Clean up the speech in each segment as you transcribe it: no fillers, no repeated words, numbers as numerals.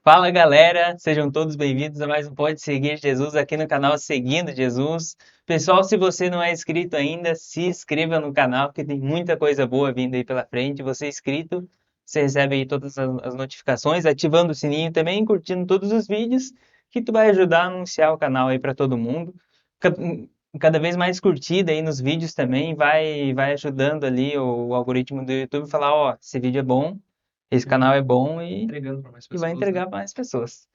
Fala galera, sejam todos bem-vindos a mais um Pode Seguir Jesus aqui no canal Seguindo Jesus. Pessoal, se você não é inscrito ainda, se inscreva no canal porque tem muita coisa boa vindo aí pela frente. Você é inscrito, você recebe aí todas as notificações, ativando o sininho também, curtindo todos os vídeos, que tu vai ajudar a anunciar o canal aí para todo mundo. Ca- Cada vez mais curtida aí nos vídeos também, vai ajudando ali o algoritmo do YouTube a falar, ó, esse vídeo é bom, esse canal é bom Entregando para mais e vai pessoas, né? entregar para mais pessoas.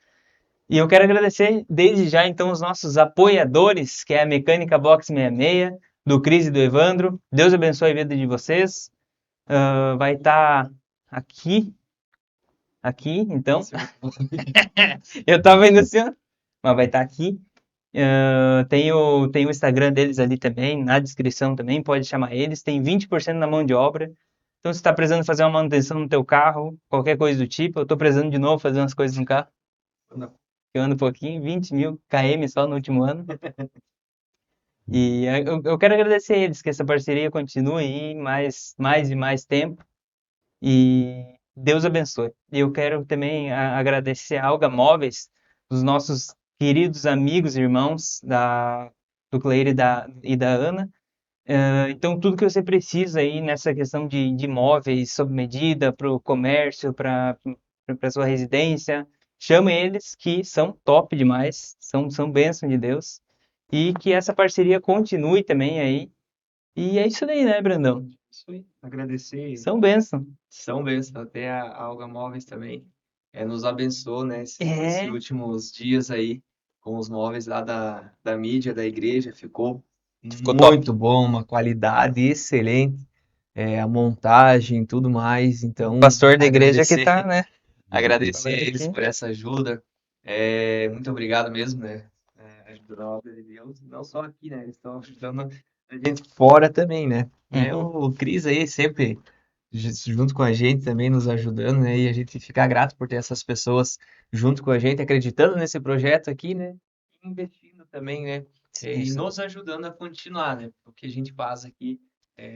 E eu quero agradecer desde já então os nossos apoiadores, que é a Mecânica Box 66, do Cris e do Evandro. Deus abençoe a vida de vocês. Vai estar aqui, então. Eu tava indo assim, ó, mas vai estar aqui. Tem o Instagram deles ali também, na descrição também, pode chamar eles. Tem 20% na mão de obra. Então, se está precisando fazer uma manutenção no teu carro, qualquer coisa do tipo, eu estou precisando de novo fazer umas coisas no carro. Não. Eu ando um pouquinho, 20 mil km só no último ano. E eu quero agradecer a eles, que essa parceria continue aí mais e mais tempo. E Deus abençoe. E eu quero também agradecer a Alga Móveis, dos nossos queridos amigos e irmãos do Cleire e da Ana. Então, tudo que você precisa aí nessa questão de móveis sob medida, para o comércio, para a sua residência, chame eles que são top demais, são bênção de Deus. E que essa parceria continue também aí. E é isso daí, né, Brandão? Isso aí. Agradecer. São bênção. São bênçãos. Até a Alga Móveis também. Nos abençoou, né? Esses É, últimos dias aí, com os móveis lá da mídia, da igreja. Ficou ficou top. Muito bom, uma qualidade excelente, a montagem, tudo mais. O Então, pastor da igreja que agradecer, tá, né, agradecer a falando eles aqui. por essa ajuda. Muito obrigado mesmo, né? Ajudando a obra de Deus. Não só aqui, né? Eles estão ajudando a gente fora também, né? Uhum. O Cris aí sempre junto com a gente também nos ajudando, né? E a gente fica grato por ter essas pessoas junto com a gente, acreditando nesse projeto aqui, né? E investindo também, né? E Isso. nos ajudando a continuar, né? O que a gente faz aqui,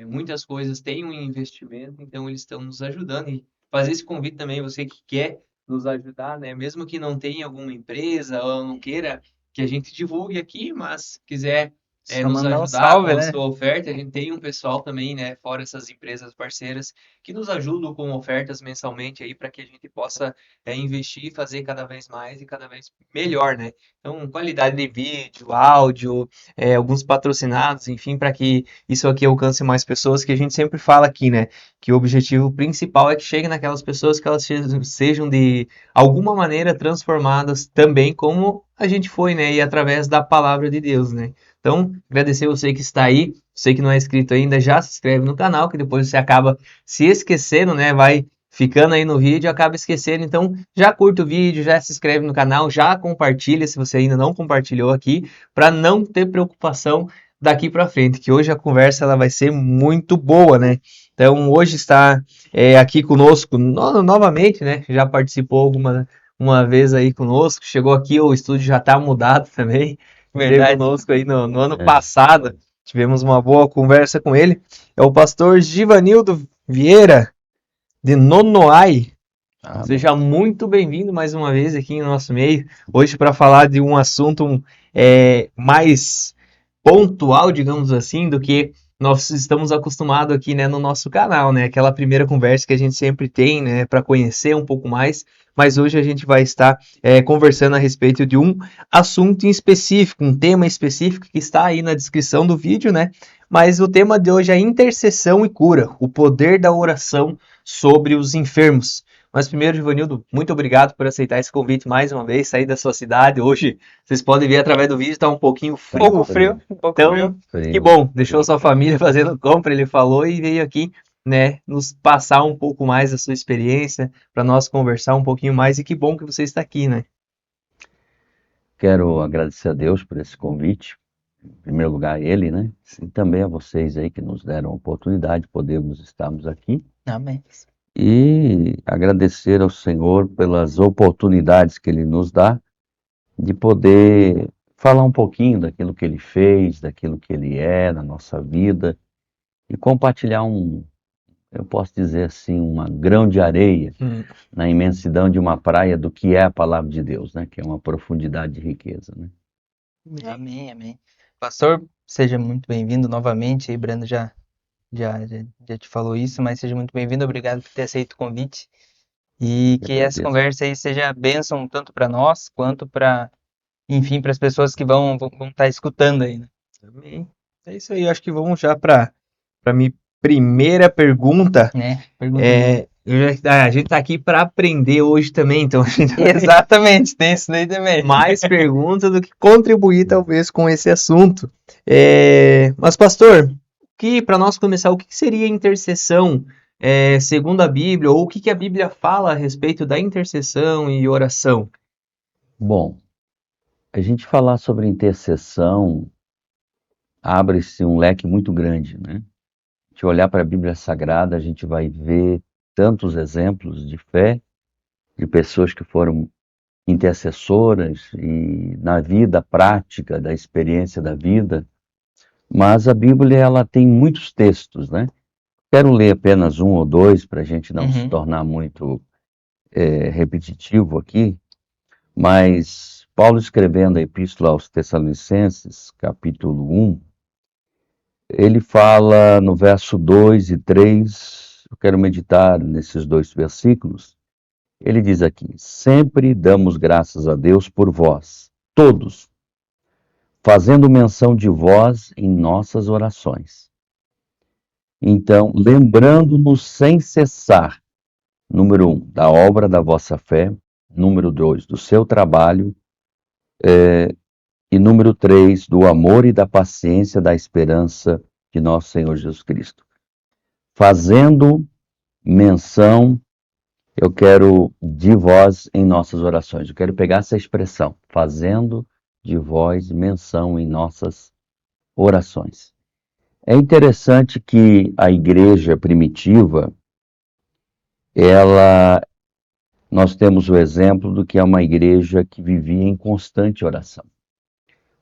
muitas coisas têm um investimento, então eles estão nos ajudando. E fazer esse convite também, você que quer nos ajudar, né? Mesmo que não tenha alguma empresa ou não queira que a gente divulgue aqui, mas quiser Só nos mandar um ajudar com salve, a né? sua oferta. A gente tem um pessoal também, né, fora essas empresas parceiras, que nos ajudam com ofertas mensalmente aí para que a gente possa investir e fazer cada vez mais e cada vez melhor, né? Então, qualidade de vídeo, áudio, alguns patrocinados, enfim, para que isso aqui alcance mais pessoas, que a gente sempre fala aqui, né? Que o objetivo principal é que chegue naquelas pessoas que elas sejam de alguma maneira transformadas também, como a gente foi, né? E através da palavra de Deus, né? Então, agradecer você que está aí, você que não é inscrito ainda, já se inscreve no canal, que depois você acaba se esquecendo, né? Vai ficando aí no vídeo, acaba esquecendo. Então, já curta o vídeo, já se inscreve no canal, já compartilha se você ainda não compartilhou aqui, para não ter preocupação daqui para frente, que hoje a conversa ela vai ser muito boa, né? Então, hoje está aqui conosco novamente, né? Já participou uma vez aí conosco, chegou aqui, o estúdio já está mudado também. Esteve Verdade. conosco aí no ano passado. Tivemos uma boa conversa com ele. É o pastor Givanildo Vieira, de Nonoai. Amém. Seja muito bem-vindo mais uma vez aqui no nosso meio. Hoje para falar de um assunto mais pontual, digamos assim, do que nós estamos acostumados aqui, né, no nosso canal, né? Aquela primeira conversa que a gente sempre tem, né, para conhecer um pouco mais. Mas hoje a gente vai estar conversando a respeito de um assunto em específico, um tema específico que está aí na descrição do vídeo, né? Mas o tema de hoje é intercessão e cura, o poder da oração sobre os enfermos. Mas primeiro, Givanildo, muito obrigado por aceitar esse convite mais uma vez, sair da sua cidade. Hoje, vocês podem ver através do vídeo, está um pouquinho Um frio. pouco frio, um pouco Então, frio. que bom, deixou sua família fazendo compra, ele falou, e veio aqui, né, nos passar um pouco mais da sua experiência, para nós conversar um pouquinho mais, e que bom que você está aqui, né? Quero agradecer a Deus por esse convite, em primeiro lugar a Ele, né? E também a vocês aí que nos deram a oportunidade de podermos estarmos aqui. Amém. E agradecer ao Senhor pelas oportunidades que Ele nos dá de poder falar um pouquinho daquilo que Ele fez, daquilo que Ele é na nossa vida e compartilhar eu posso dizer assim, uma grão de areia na imensidão de uma praia do que é a palavra de Deus, né? Que é uma profundidade de riqueza, né? Amém, amém. Pastor, seja muito bem-vindo novamente. Aí, Brando já te falou isso, mas seja muito bem-vindo. Obrigado por ter aceito o convite. E que essa agradeço. conversa aí seja bênção tanto para nós quanto para, enfim, para as pessoas que vão estar escutando aí, né? Amém. É isso aí, acho que vamos já para minha primeira pergunta. Pergunta A gente tá aqui para aprender hoje também, então a gente vai Exatamente, tem isso daí também. mais perguntas do que contribuir talvez com esse assunto. Mas pastor, para nós começar, o que seria intercessão segundo a Bíblia, ou o que a Bíblia fala a respeito da intercessão e oração? Bom, a gente falar sobre intercessão abre-se um leque muito grande, né? A gente olhar para a Bíblia Sagrada, a gente vai ver tantos exemplos de fé, de pessoas que foram intercessoras e na vida prática, da experiência da vida, mas a Bíblia ela tem muitos textos, né? Quero ler apenas um ou dois para a gente não se tornar muito repetitivo aqui, mas Paulo escrevendo a Epístola aos Tessalonicenses, capítulo 1, ele fala no verso 2 e 3, eu quero meditar nesses dois versículos. Ele diz aqui: sempre damos graças a Deus por vós, todos, fazendo menção de vós em nossas orações. Então, lembrando-nos sem cessar, número 1, da obra da vossa fé, número 2, do seu trabalho, e número 3, do amor e da paciência da esperança de nosso Senhor Jesus Cristo. Fazendo menção, eu quero de vós em nossas orações. Eu quero pegar essa expressão, fazendo de vós menção em nossas orações. É interessante que a igreja primitiva, nós temos o exemplo do que é uma igreja que vivia em constante oração.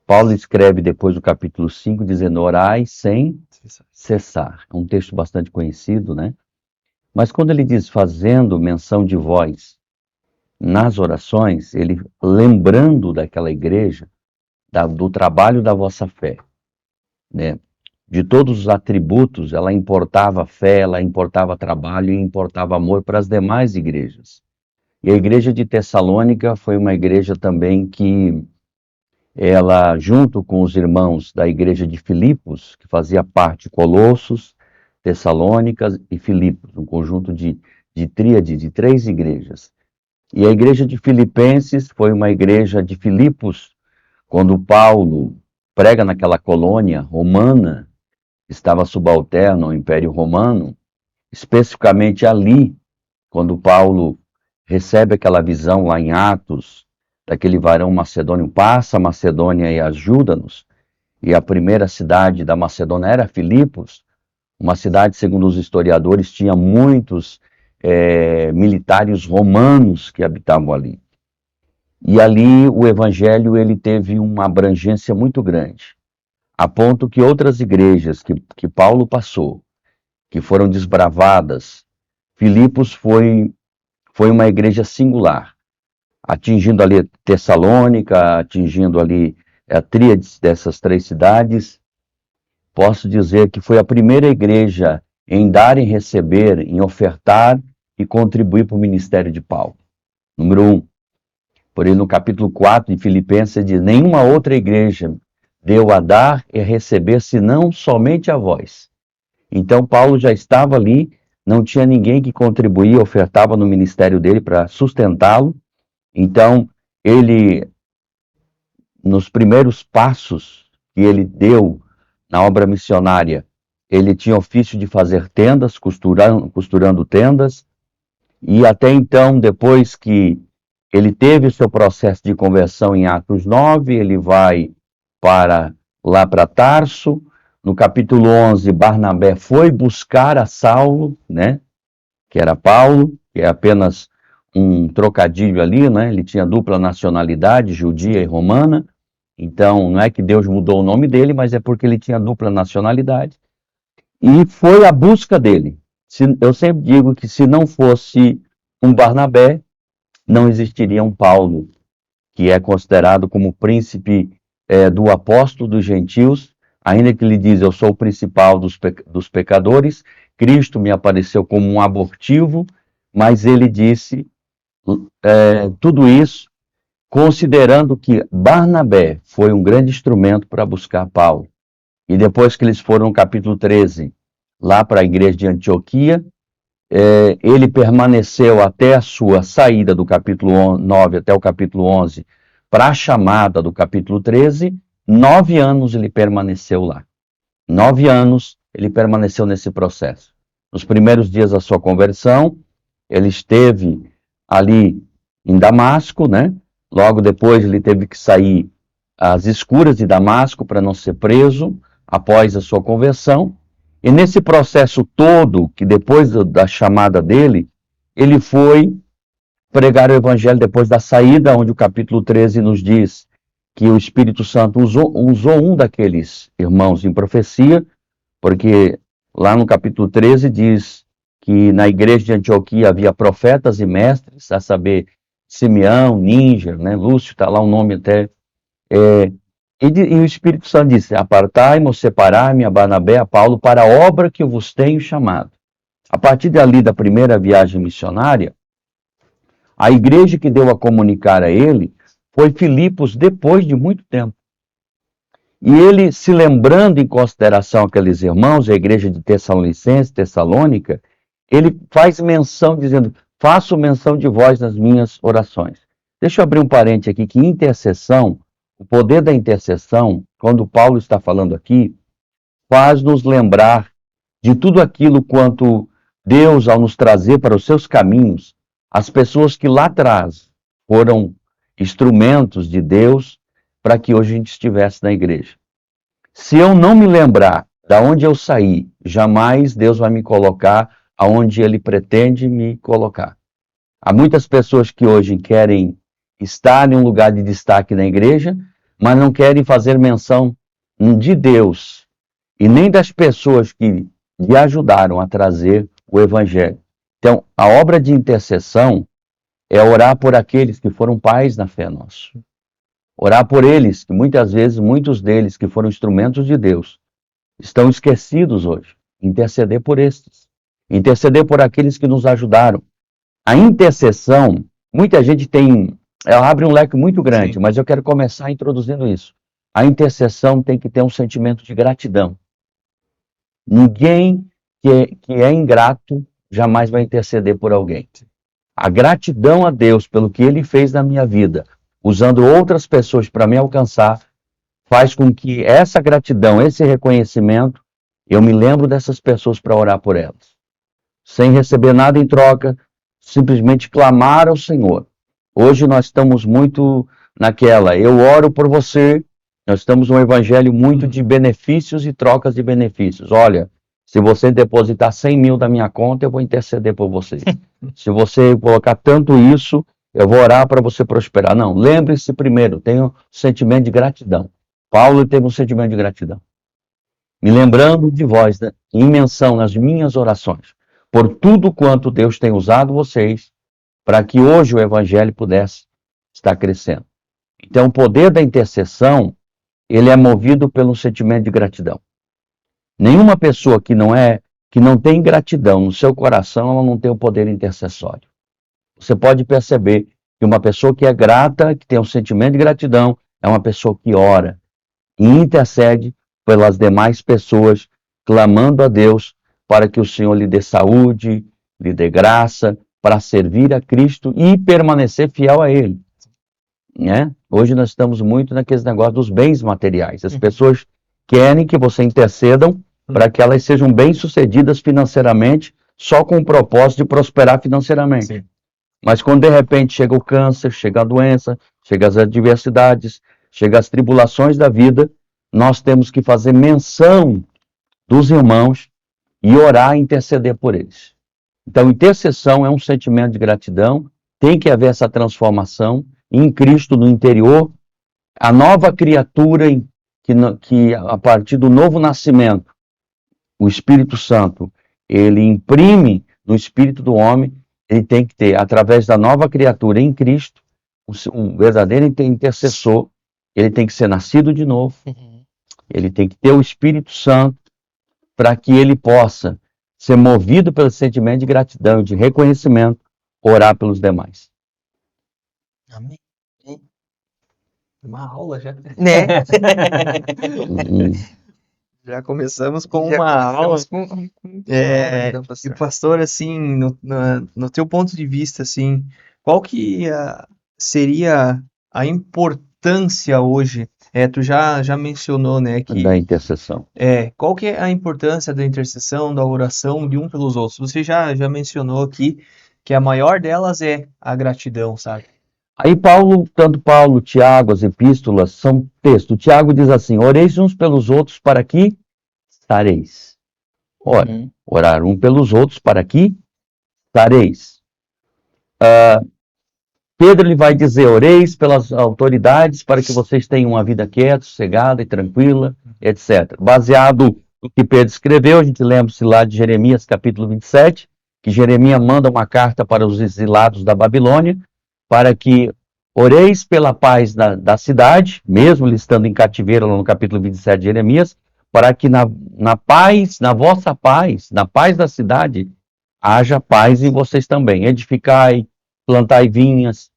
Paulo escreve depois do capítulo 5, dizendo, orai sem cessar. É um texto bastante conhecido, né? Mas quando ele diz fazendo menção de vós nas orações, ele lembrando daquela igreja, do trabalho da vossa fé, né? De todos os atributos, ela importava fé, ela importava trabalho e importava amor para as demais igrejas. E a igreja de Tessalônica foi uma igreja também que ela, junto com os irmãos da igreja de Filipos, que fazia parte de Colossos, Tessalônicas e Filipos, um conjunto de tríade, de 3 igrejas. E a igreja de Filipenses foi uma igreja de Filipos, quando Paulo prega naquela colônia romana, estava subalterno ao Império Romano, especificamente ali, quando Paulo recebe aquela visão lá em Atos, daquele varão macedônio, passa a Macedônia e ajuda-nos, e a primeira cidade da Macedônia era Filipos, uma cidade, segundo os historiadores, tinha muitos militares romanos que habitavam ali. E ali o evangelho ele teve uma abrangência muito grande, a ponto que outras igrejas que Paulo passou, que foram desbravadas, Filipos foi uma igreja singular, atingindo ali Tessalônica, atingindo ali a tríade dessas 3 cidades. Posso dizer que foi a primeira igreja em dar e receber, em ofertar e contribuir para o ministério de Paulo. Número 1. Por isso, no capítulo 4 de Filipenses, diz, nenhuma outra igreja deu a dar e a receber, senão somente a vós. Então, Paulo já estava ali, não tinha ninguém que contribuía, ofertava no ministério dele para sustentá-lo. Então, ele, nos primeiros passos que ele deu na obra missionária, ele tinha ofício de fazer tendas, costurando tendas, e até então, depois que ele teve o seu processo de conversão em Atos 9, ele vai lá para Tarso. No capítulo 11, Barnabé foi buscar a Saulo, né, que era Paulo, que é apenas um trocadilho ali, né? Ele tinha dupla nacionalidade, judia e romana. Então, não é que Deus mudou o nome dele, mas é porque ele tinha dupla nacionalidade. E foi a busca dele. Eu sempre digo que se não fosse um Barnabé, não existiria um Paulo, que é considerado como príncipe do apóstolo dos gentios, ainda que ele diz, eu sou o principal dos pecadores, Cristo me apareceu como um abortivo, mas ele disse tudo isso considerando que Barnabé foi um grande instrumento para buscar Paulo. E depois que eles foram no capítulo 13, lá para a igreja de Antioquia, ele permaneceu até a sua saída do capítulo 9 até o capítulo 11, para a chamada do capítulo 13, 9 anos ele permaneceu lá. 9 anos ele permaneceu nesse processo. Nos primeiros dias da sua conversão, ele esteve ali em Damasco, né? Logo depois ele teve que sair às escuras de Damasco para não ser preso após a sua conversão. E nesse processo todo, que depois da chamada dele, ele foi pregar o evangelho depois da saída, onde o capítulo 13 nos diz que o Espírito Santo usou um daqueles irmãos em profecia, porque lá no capítulo 13 diz que na igreja de Antioquia havia profetas e mestres, a saber, Simeão, Níger, né? Lúcio, está lá o nome até. E o Espírito Santo disse, apartai-me, separai-me a Barnabé, a Paulo, para a obra que eu vos tenho chamado. A partir dali da primeira viagem missionária, a igreja que deu a comunicar a ele foi Filipos depois de muito tempo. E ele, se lembrando em consideração aqueles irmãos, a igreja de Tessalonicenses, Tessalônica, ele faz menção dizendo, faço menção de vós nas minhas orações. Deixa eu abrir um parênteses aqui, que intercessão, o poder da intercessão, quando Paulo está falando aqui, faz-nos lembrar de tudo aquilo quanto Deus, ao nos trazer para os seus caminhos, as pessoas que lá atrás foram instrumentos de Deus para que hoje a gente estivesse na igreja. Se eu não me lembrar de onde eu saí, jamais Deus vai me colocar aonde Ele pretende me colocar. Há muitas pessoas que hoje querem estar em um lugar de destaque na igreja, mas não querem fazer menção de Deus e nem das pessoas que lhe ajudaram a trazer o Evangelho. Então, a obra de intercessão é orar por aqueles que foram pais na fé nossa. Orar por eles, que muitas vezes, muitos deles que foram instrumentos de Deus, estão esquecidos hoje. Interceder por estes. Interceder por aqueles que nos ajudaram. A intercessão, muita gente ela abre um leque muito grande, sim, mas eu quero começar introduzindo isso. A intercessão tem que ter um sentimento de gratidão. Ninguém que é ingrato jamais vai interceder por alguém. A gratidão a Deus pelo que Ele fez na minha vida, usando outras pessoas para me alcançar, faz com que essa gratidão, esse reconhecimento, eu me lembro dessas pessoas para orar por elas. Sem receber nada em troca, simplesmente clamar ao Senhor. Hoje nós estamos muito naquela, eu oro por você, nós estamos num evangelho muito de benefícios e trocas de benefícios. Olha, se você depositar 100 mil da minha conta, eu vou interceder por você. Se você colocar tanto isso, eu vou orar para você prosperar. Não, lembre-se primeiro, tenha um sentimento de gratidão. Paulo teve um sentimento de gratidão. Me lembrando de vós, né, em menção nas minhas orações, por tudo quanto Deus tem usado vocês, para que hoje o evangelho pudesse estar crescendo. Então, o poder da intercessão, ele é movido pelo sentimento de gratidão. Nenhuma pessoa que não tem gratidão no seu coração, ela não tem o poder intercessório. Você pode perceber que uma pessoa que é grata, que tem um sentimento de gratidão, é uma pessoa que ora e intercede pelas demais pessoas, clamando a Deus para que o Senhor lhe dê saúde, lhe dê graça, para servir a Cristo e permanecer fiel a Ele. Né? Hoje nós estamos muito naqueles negócios dos bens materiais. As pessoas querem que você intercedam para que elas sejam bem-sucedidas financeiramente, só com o propósito de prosperar financeiramente. Sim. Mas quando de repente chega o câncer, chega a doença, chega as adversidades, chega as tribulações da vida, nós temos que fazer menção dos irmãos e orar e interceder por eles. Então, intercessão é um sentimento de gratidão, tem que haver essa transformação em Cristo no interior, a nova criatura que a partir do novo nascimento, o Espírito Santo, ele imprime no espírito do homem, ele tem que ter, através da nova criatura em Cristo, um verdadeiro intercessor, ele tem que ser nascido de novo, ele tem que ter o Espírito Santo para que ele possa ser movido pelo sentimento de gratidão, de reconhecimento, orar pelos demais. Amém. Uma aula já. Né? Já começamos com Já uma aula. começamos com É, então, e pastor. pastor, assim, no teu ponto de vista, assim, qual que seria a importância hoje? Tu já mencionou, né, que Da intercessão. qual que é a importância da intercessão, da oração de um pelos outros? Você já mencionou aqui que a maior delas é a gratidão, sabe? Aí tanto Paulo, Tiago, as epístolas são texto. Tiago diz assim: oreis uns pelos outros para que sareis. Ora, orar um pelos outros para que sareis. Pedro ele vai dizer: oreis pelas autoridades para que vocês tenham uma vida quieta, sossegada e tranquila, etc. Baseado no que Pedro escreveu, a gente lembra-se lá de Jeremias capítulo 27, que Jeremias manda uma carta para os exilados da Babilônia, para que oreis pela paz da cidade, mesmo ele estando em cativeiro lá no capítulo 27 de Jeremias, para que na paz, na vossa paz, na paz da cidade, haja paz em vocês também. Edificai, plantai vinhas.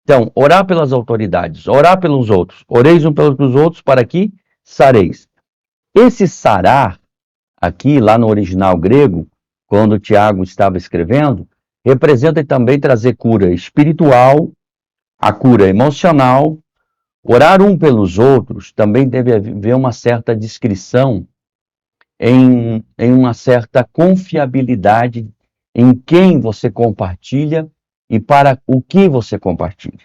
Então, orar pelas autoridades, orar pelos outros, oreis um pelos outros para que sareis. Esse sarar, aqui, lá no original grego, quando Tiago estava escrevendo, representa também trazer cura espiritual, a cura emocional. Orar um pelos outros também deve haver uma certa discrição em uma certa confiabilidade em quem você compartilha e para o que você compartilha.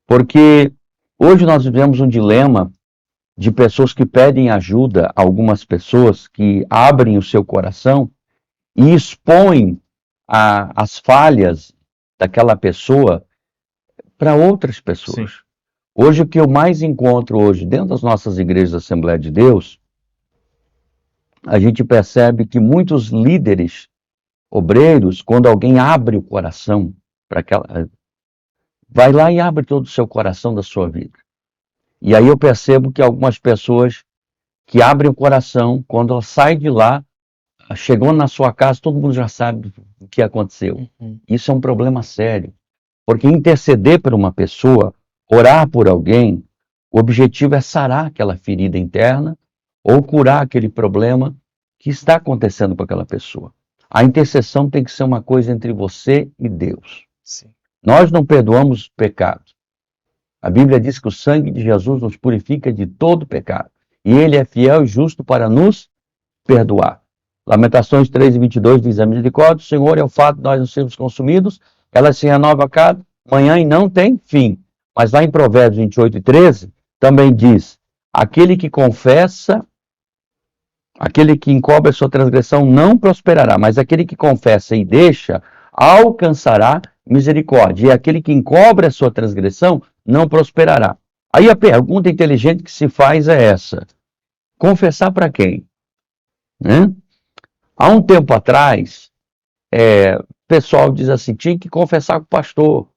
Porque hoje nós vivemos um dilema de pessoas que pedem ajuda a algumas pessoas que abrem o seu coração e expõem as falhas daquela pessoa para outras pessoas. Sim. Hoje, o que eu mais encontro hoje dentro das nossas igrejas da Assembleia de Deus, a gente percebe que muitos líderes obreiros, quando alguém abre o coração para aquela, vai lá e abre todo o seu coração da sua vida. E aí eu percebo que algumas pessoas que abrem o coração, quando ela sai de lá, chegou na sua casa, todo mundo já sabe o que aconteceu. Isso é um problema sério. Porque interceder por uma pessoa, orar por alguém, o objetivo é sarar aquela ferida interna ou curar aquele problema que está acontecendo com aquela pessoa. A intercessão tem que ser uma coisa entre você e Deus. Sim. Nós não perdoamos pecados. A Bíblia diz que o sangue de Jesus nos purifica de todo pecado. E Ele é fiel e justo para nos perdoar. Lamentações 3:22 diz: a misericórdia do Senhor é o fato de nós não sermos consumidos, ela se renova a cada manhã e não tem fim. Mas lá em Provérbios 28:13 também diz: aquele que confessa, aquele que encobre a sua transgressão não prosperará, mas aquele que confessa e deixa alcançará misericórdia. E aquele que encobre a sua transgressão não prosperará. Aí a pergunta inteligente que se faz é essa: confessar para quem? Né? Há um tempo atrás, o pessoal diz assim, tinha que confessar com o pastor.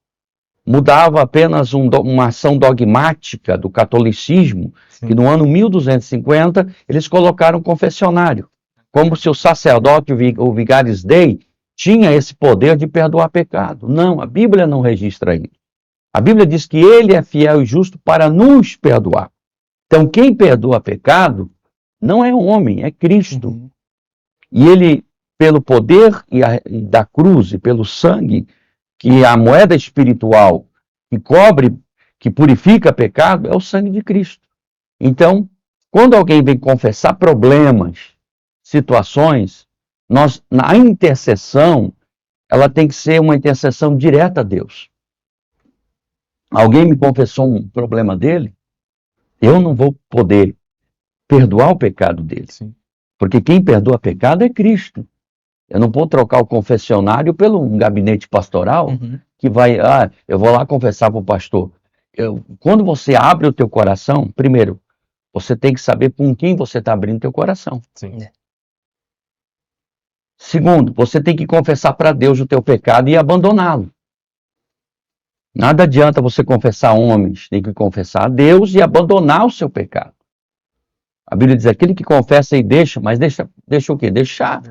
Mudava apenas uma ação dogmática do catolicismo, que no ano 1250 eles colocaram confessionário, como se o sacerdote, o vigaris dei, tinha esse poder de perdoar pecado. Não, a Bíblia não registra isso. A Bíblia diz que Ele é fiel e justo para nos perdoar. Então, quem perdoa pecado não é homem, é Cristo. E Ele, pelo poder da cruz e pelo sangue, que a moeda espiritual que cobre, que purifica pecado, é o sangue de Cristo. Então, quando alguém vem confessar problemas, situações, na intercessão, ela tem que ser uma intercessão direta a Deus. Alguém me confessou um problema dele, eu não vou poder perdoar o pecado dele. Sim. Porque quem perdoa pecado é Cristo. Eu não vou trocar o confessionário pelo um gabinete pastoral que vai, eu vou lá confessar para o pastor. Quando você abre o teu coração, primeiro, você tem que saber com quem você está abrindo o teu coração. Sim. Segundo, você tem que confessar para Deus o teu pecado e abandoná-lo. Nada adianta você confessar a homens, tem que confessar a Deus e abandonar o seu pecado. A Bíblia diz, aquele que confessa e deixa, mas deixa o quê? Deixar.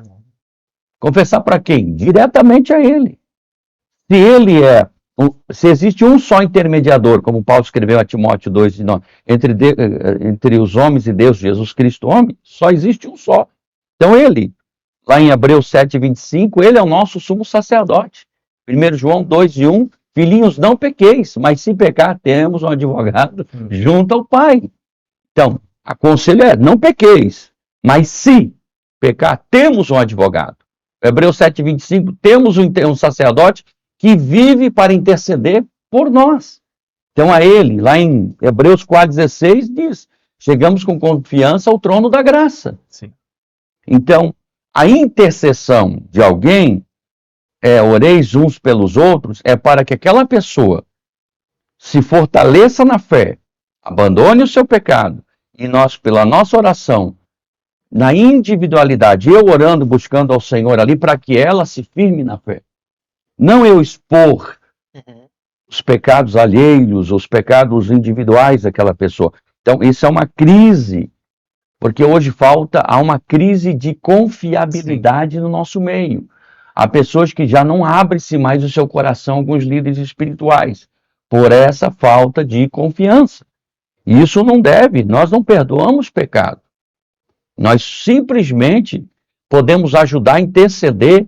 Confessar para quem? Diretamente a Ele. Se existe um só intermediador, como Paulo escreveu a Timóteo 2,9, entre os homens e Deus, Jesus Cristo, homem, só existe um só. Então Ele, lá em Hebreus 7,25, Ele é o nosso sumo sacerdote. 1 João 2,1, filhinhos, não pequeis, mas se pecar, temos um advogado junto ao Pai. Então, aconselho não pequeis, mas se pecar, temos um advogado. Hebreus 7,25, temos um sacerdote que vive para interceder por nós. Então a Ele, lá em Hebreus 4,16, diz, chegamos com confiança ao trono da graça. Sim. Então, a intercessão de alguém, oreis uns pelos outros, é para que aquela pessoa se fortaleça na fé, abandone o seu pecado, e nós, pela nossa oração, na individualidade, eu orando, buscando ao Senhor ali, para que ela se firme na fé. Não eu expor os pecados alheios, os pecados individuais daquela pessoa. Então, isso é uma crise, porque hoje há uma crise de confiabilidade no nosso meio. Há pessoas que já não abrem-se mais o seu coração a alguns líderes espirituais, por essa falta de confiança. E isso não deve, nós não perdoamos pecado. Nós simplesmente podemos ajudar a interceder,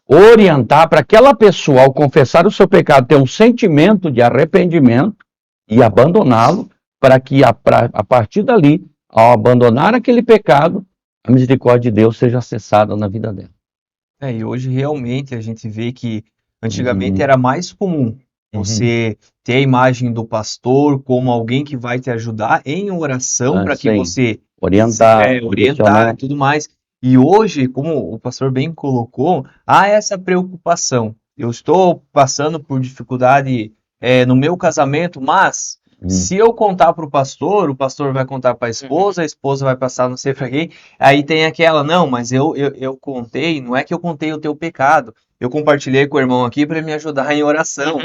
orientar para aquela pessoa, ao confessar o seu pecado, ter um sentimento de arrependimento e abandoná-lo, para que a partir dali, ao abandonar aquele pecado, a misericórdia de Deus seja acessada na vida dela. E hoje realmente a gente vê que antigamente era mais comum você ter a imagem do pastor como alguém que vai te ajudar em oração para que você orientar e tudo mais. E hoje, como o pastor bem colocou, há essa preocupação. Eu estou passando por dificuldade no meu casamento, mas se eu contar para o pastor vai contar para a esposa vai passar não sei para quem. Aí tem aquela, não, mas eu contei, não é que eu contei o teu pecado, eu compartilhei com o irmão aqui para me ajudar em oração.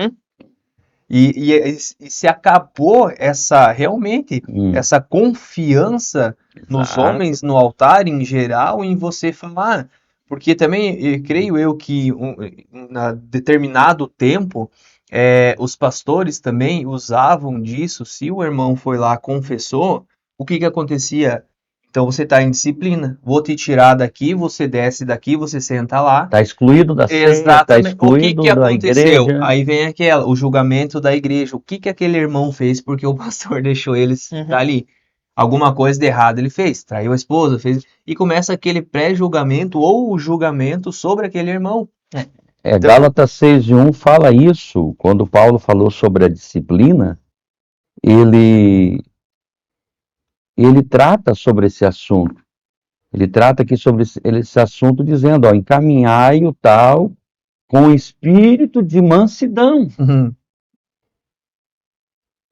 E se acabou realmente essa confiança nos homens, no altar em geral, em você falar. Porque também, creio eu que em determinado tempo, os pastores também usavam disso. Se o irmão foi lá, confessou, o que acontecia? Então você está em disciplina, vou te tirar daqui, você desce daqui, você senta lá. Está excluído da ceia, está excluído da igreja. Aí vem o julgamento da igreja. O que aquele irmão fez porque o pastor deixou ele estar ali? Alguma coisa de errado ele fez, traiu a esposa, fez... E começa aquele pré-julgamento ou o julgamento sobre aquele irmão. Gálatas 6:1 fala isso. Quando Paulo falou sobre a disciplina, ele trata sobre esse assunto. Ele trata aqui sobre esse assunto dizendo, encaminhai o tal com espírito de mansidão.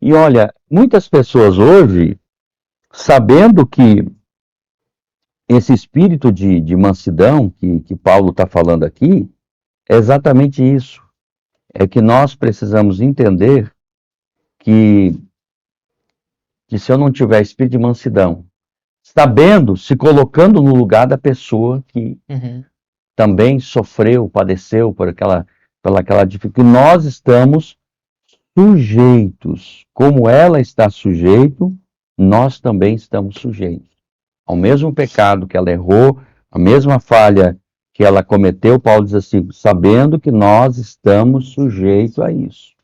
E olha, muitas pessoas hoje, sabendo que esse espírito de mansidão que Paulo está falando aqui, é exatamente isso. É que nós precisamos entender que se eu não tiver espírito de mansidão, sabendo, se colocando no lugar da pessoa que também sofreu, padeceu por aquela dificuldade, nós estamos sujeitos. Como ela está sujeito, nós também estamos sujeitos ao mesmo pecado que ela errou, a mesma falha que ela cometeu. Paulo diz assim, sabendo que nós estamos sujeitos a isso.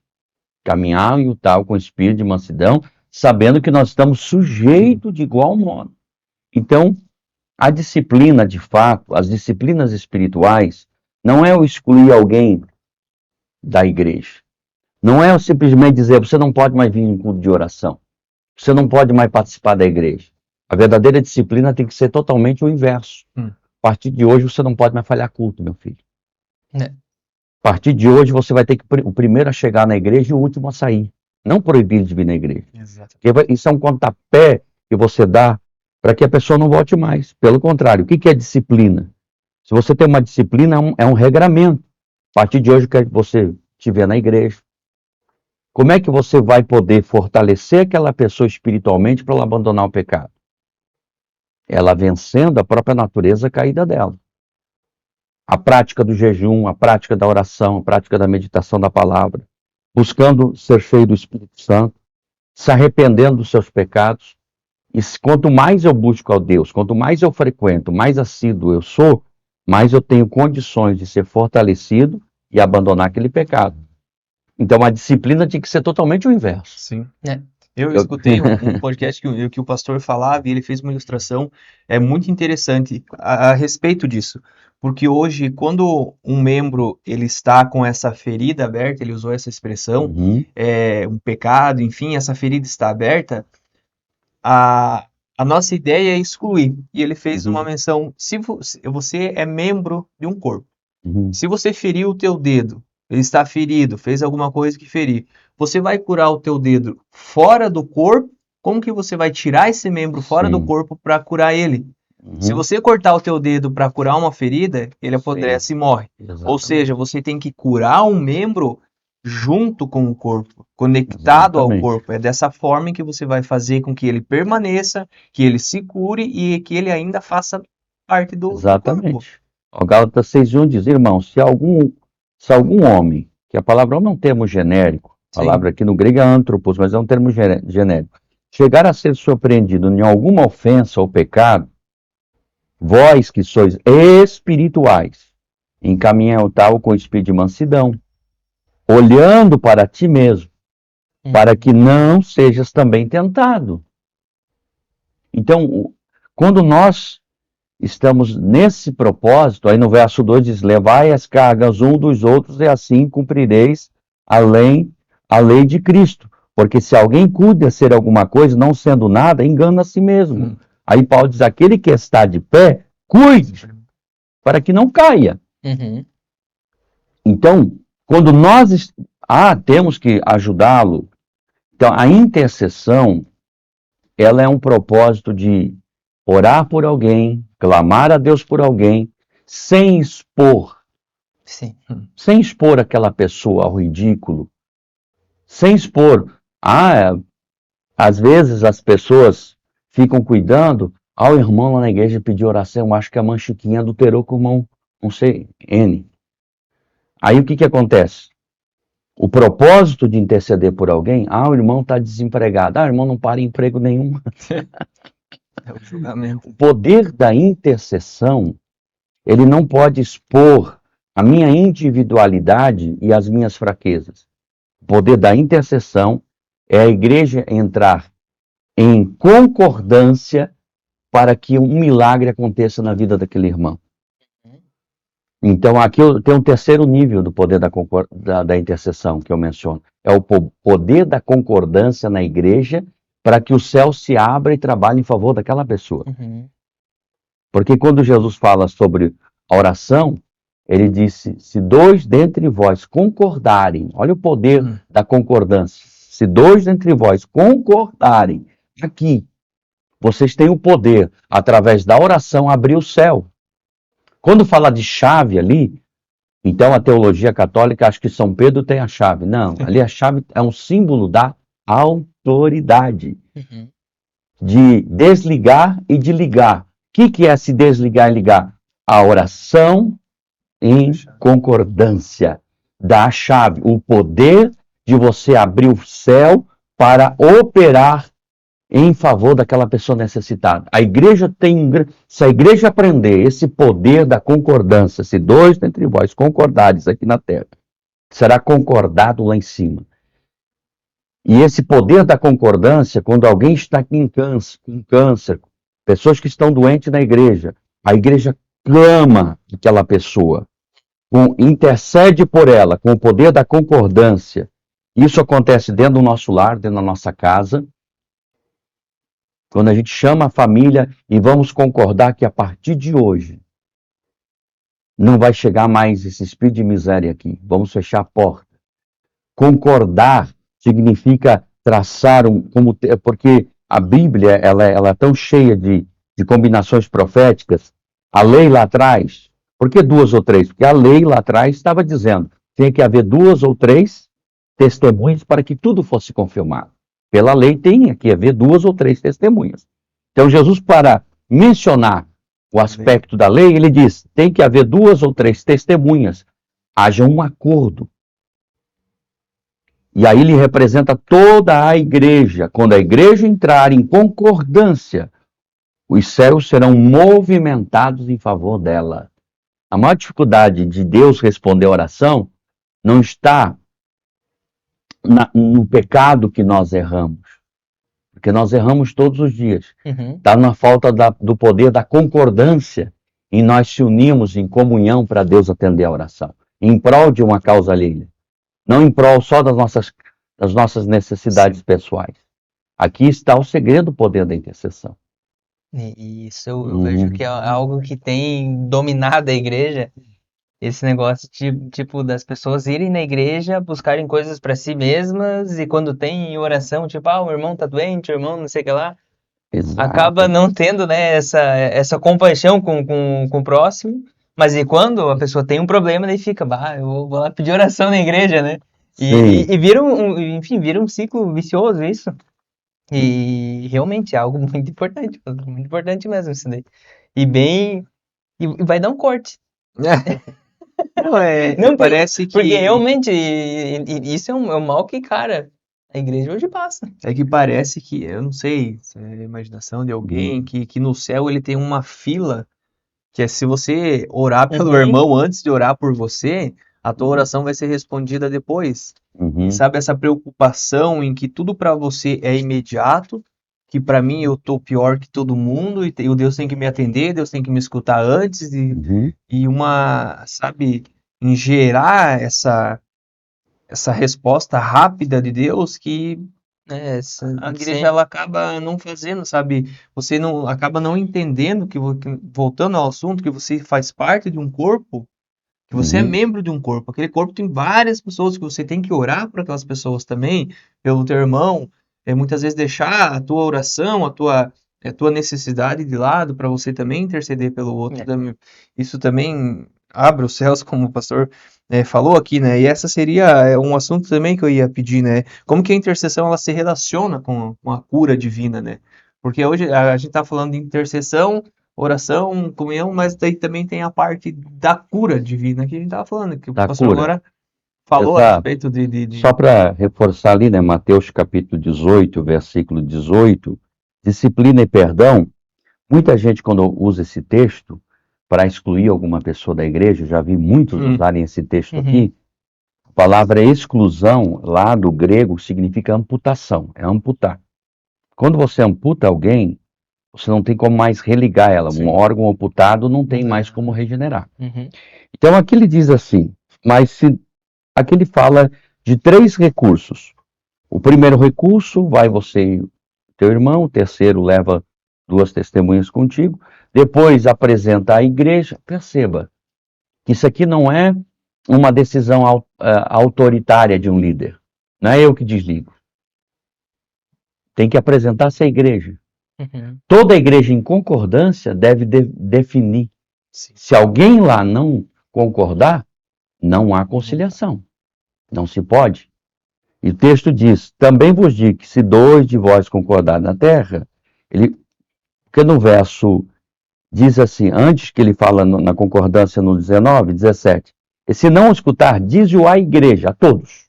Caminhar em tal com espírito de mansidão, sabendo que nós estamos sujeitos de igual modo. Então, a disciplina, de fato, as disciplinas espirituais, não é eu excluir alguém da igreja. Não é eu simplesmente dizer, você não pode mais vir em culto de oração. Você não pode mais participar da igreja. A verdadeira disciplina tem que ser totalmente o inverso. A partir de hoje, você não pode mais falhar culto, meu filho. A partir de hoje, você vai ter que o primeiro a chegar na igreja e o último a sair. Não proibir de vir na igreja. Porque isso é um pontapé que você dá para que a pessoa não volte mais. Pelo contrário, o que é disciplina? Se você tem uma disciplina, é um regramento. A partir de hoje, eu quero que você estiver na igreja. Como é que você vai poder fortalecer aquela pessoa espiritualmente para ela abandonar o pecado? Ela vencendo a própria natureza caída dela. A prática do jejum, a prática da oração, a prática da meditação da palavra, buscando ser cheio do Espírito Santo, se arrependendo dos seus pecados. E quanto mais eu busco a Deus, quanto mais eu frequento, mais assíduo eu sou, mais eu tenho condições de ser fortalecido e abandonar aquele pecado. Então a disciplina tinha que ser totalmente o inverso. Sim. É. Eu escutei um podcast que o pastor falava e ele fez uma ilustração muito interessante a respeito disso. Porque hoje, quando um membro ele está com essa ferida aberta, ele usou essa expressão, Uhum. um pecado, enfim, essa ferida está aberta, a nossa ideia é excluir. E ele fez uma menção, se você é membro de um corpo, Uhum. se você feriu o teu dedo, ele está ferido, fez alguma coisa que ferir, você vai curar o teu dedo fora do corpo? Como que você vai tirar esse membro fora do Sim. corpo para curar ele? Uhum. Se você cortar o teu dedo para curar uma ferida, ele apodrece e morre. Ou Exatamente. seja, você tem que curar um membro junto com o corpo, conectado ao Exatamente. corpo. É dessa forma que você vai fazer com que ele permaneça, que ele se cure e que ele ainda faça parte do corpo. Exatamente. O Gálatas 6:1 diz, irmão, se algum homem, que a palavra homem é um termo genérico, a Sim. palavra aqui no grego é anthropos, mas é um termo genérico, chegar a ser surpreendido em alguma ofensa ou pecado, vós que sois espirituais, encaminhai o tal com espírito de mansidão, olhando para ti mesmo, para que não sejas também tentado. Então, quando nós estamos nesse propósito, aí no verso 2 diz, levai as cargas um dos outros e assim cumprireis a lei de Cristo. Porque se alguém cuida ser alguma coisa, não sendo nada, engana a si mesmo. Aí Paulo diz, aquele que está de pé, cuide, para que não caia. Uhum. Então, quando nós temos que ajudá-lo, então a intercessão, ela é um propósito de orar por alguém, clamar a Deus por alguém, sem expor aquela pessoa ao ridículo, sem expor. Às vezes as pessoas ficam cuidando, o irmão lá na igreja pediu oração, acho que a Manchiquinha adulterou com o irmão, não sei, N. Aí o que acontece? O propósito de interceder por alguém, o irmão está desempregado, o irmão não para em emprego nenhum. É o julgamento. O poder da intercessão, ele não pode expor a minha individualidade e as minhas fraquezas. O poder da intercessão é a igreja entrar em concordância para que um milagre aconteça na vida daquele irmão. Então, aqui eu tenho um terceiro nível do poder da intercessão que eu menciono. É o poder da concordância na igreja para que o céu se abra e trabalhe em favor daquela pessoa. Uhum. Porque quando Jesus fala sobre a oração, ele disse, se dois dentre vós concordarem, olha o poder da concordância, se dois dentre vós concordarem, aqui, vocês têm o poder, através da oração, abrir o céu. Quando fala de chave ali, então a teologia católica acha que São Pedro tem a chave. Não, ali a chave é um símbolo da autoridade. Uhum. De desligar e de ligar. O que é se desligar e ligar? A oração em concordância. Dá a chave, o poder de você abrir o céu para operar em favor daquela pessoa necessitada. A igreja se a igreja aprender esse poder da concordância, se dois dentre vós concordares aqui na terra, será concordado lá em cima. E esse poder da concordância, quando alguém está com câncer, pessoas que estão doentes na igreja, a igreja clama aquela pessoa, intercede por ela, com o poder da concordância. Isso acontece dentro do nosso lar, dentro da nossa casa, quando a gente chama a família e vamos concordar que a partir de hoje não vai chegar mais esse espírito de miséria aqui. Vamos fechar a porta. Concordar significa traçar porque a Bíblia ela é tão cheia de combinações proféticas. A lei lá atrás, Por que 2 ou 3? Porque a lei lá atrás estava dizendo que tinha que haver 2 ou 3 testemunhas para que tudo fosse confirmado. Pela lei tem que haver 2 ou 3 testemunhas. Então Jesus, para mencionar o aspecto da lei, ele diz, tem que haver 2 ou 3 testemunhas. Haja um acordo. E aí ele representa toda a igreja. Quando a igreja entrar em concordância, os céus serão movimentados em favor dela. A maior dificuldade de Deus responder a oração não está no pecado que nós erramos. Porque nós erramos todos os dias. Está na falta do poder da concordância em nós se unirmos em comunhão para Deus atender a oração. Em prol de uma causa alheia. Não em prol só das nossas necessidades pessoais. Aqui está o segredo do poder da intercessão. E isso eu vejo que é algo que tem dominado a igreja, esse negócio tipo das pessoas irem na igreja, buscarem coisas para si mesmas, e quando tem oração, tipo, o irmão tá doente, o irmão não sei o que lá, Exato. acaba não tendo, né, essa compaixão com o próximo, mas e quando a pessoa tem um problema, daí fica, eu vou lá pedir oração na igreja, né? E vira vira um ciclo vicioso isso. E realmente é algo muito importante mesmo isso daí. E vai dar um corte. Não, parece que... Porque realmente isso é um mal que, cara, a igreja hoje passa. É que parece que, eu não sei, se é a imaginação de alguém, que no céu ele tem uma fila, que é se você orar pelo irmão antes de orar por você, a tua oração vai ser respondida depois. E sabe, essa preocupação em que tudo para você é imediato, que para mim eu tô pior que todo mundo, e o Deus tem que me atender, Deus tem que me escutar antes, e uma, sabe, em gerar essa resposta rápida de Deus que a igreja ela acaba não fazendo, sabe? Você não acaba não entendendo que, voltando ao assunto, que você faz parte de um corpo, que você é membro de um corpo. Aquele corpo tem várias pessoas que você tem que orar por aquelas pessoas também, pelo teu irmão, muitas vezes deixar a tua oração, a tua necessidade de lado para você também interceder pelo outro. Isso também abre os céus, como o pastor falou aqui, né? E essa seria um assunto também que eu ia pedir, né? Como que a intercessão ela se relaciona com a cura divina, né? Porque hoje a gente está falando de intercessão, oração, comunhão, mas daí também tem a parte da cura divina que a gente estava falando, que o pastor agora falou a respeito de... Só para reforçar ali, né? Mateus capítulo 18, versículo 18, disciplina e perdão. Muita gente, quando usa esse texto para excluir alguma pessoa da igreja, já vi muitos usarem esse texto aqui, a palavra exclusão, lá do grego, significa amputação, é amputar. Quando você amputa alguém, você não tem como mais religar ela. Um órgão amputado não tem mais como regenerar. Então aqui ele diz assim, aqui ele fala de 3 recursos. O primeiro recurso, vai você e teu irmão. O terceiro, leva 2 testemunhas contigo. Depois apresenta à igreja. Perceba que isso aqui não é uma decisão autoritária de um líder. Não é eu que desligo. Tem que apresentar-se à igreja. Toda a igreja em concordância deve definir. Se alguém lá não concordar, não há conciliação. Não se pode. E o texto diz, também vos digo que se 2 de vós concordarem na terra, porque no verso diz assim, antes que ele fala na concordância no 19, 17, e se não escutar, diz-o à igreja, a todos.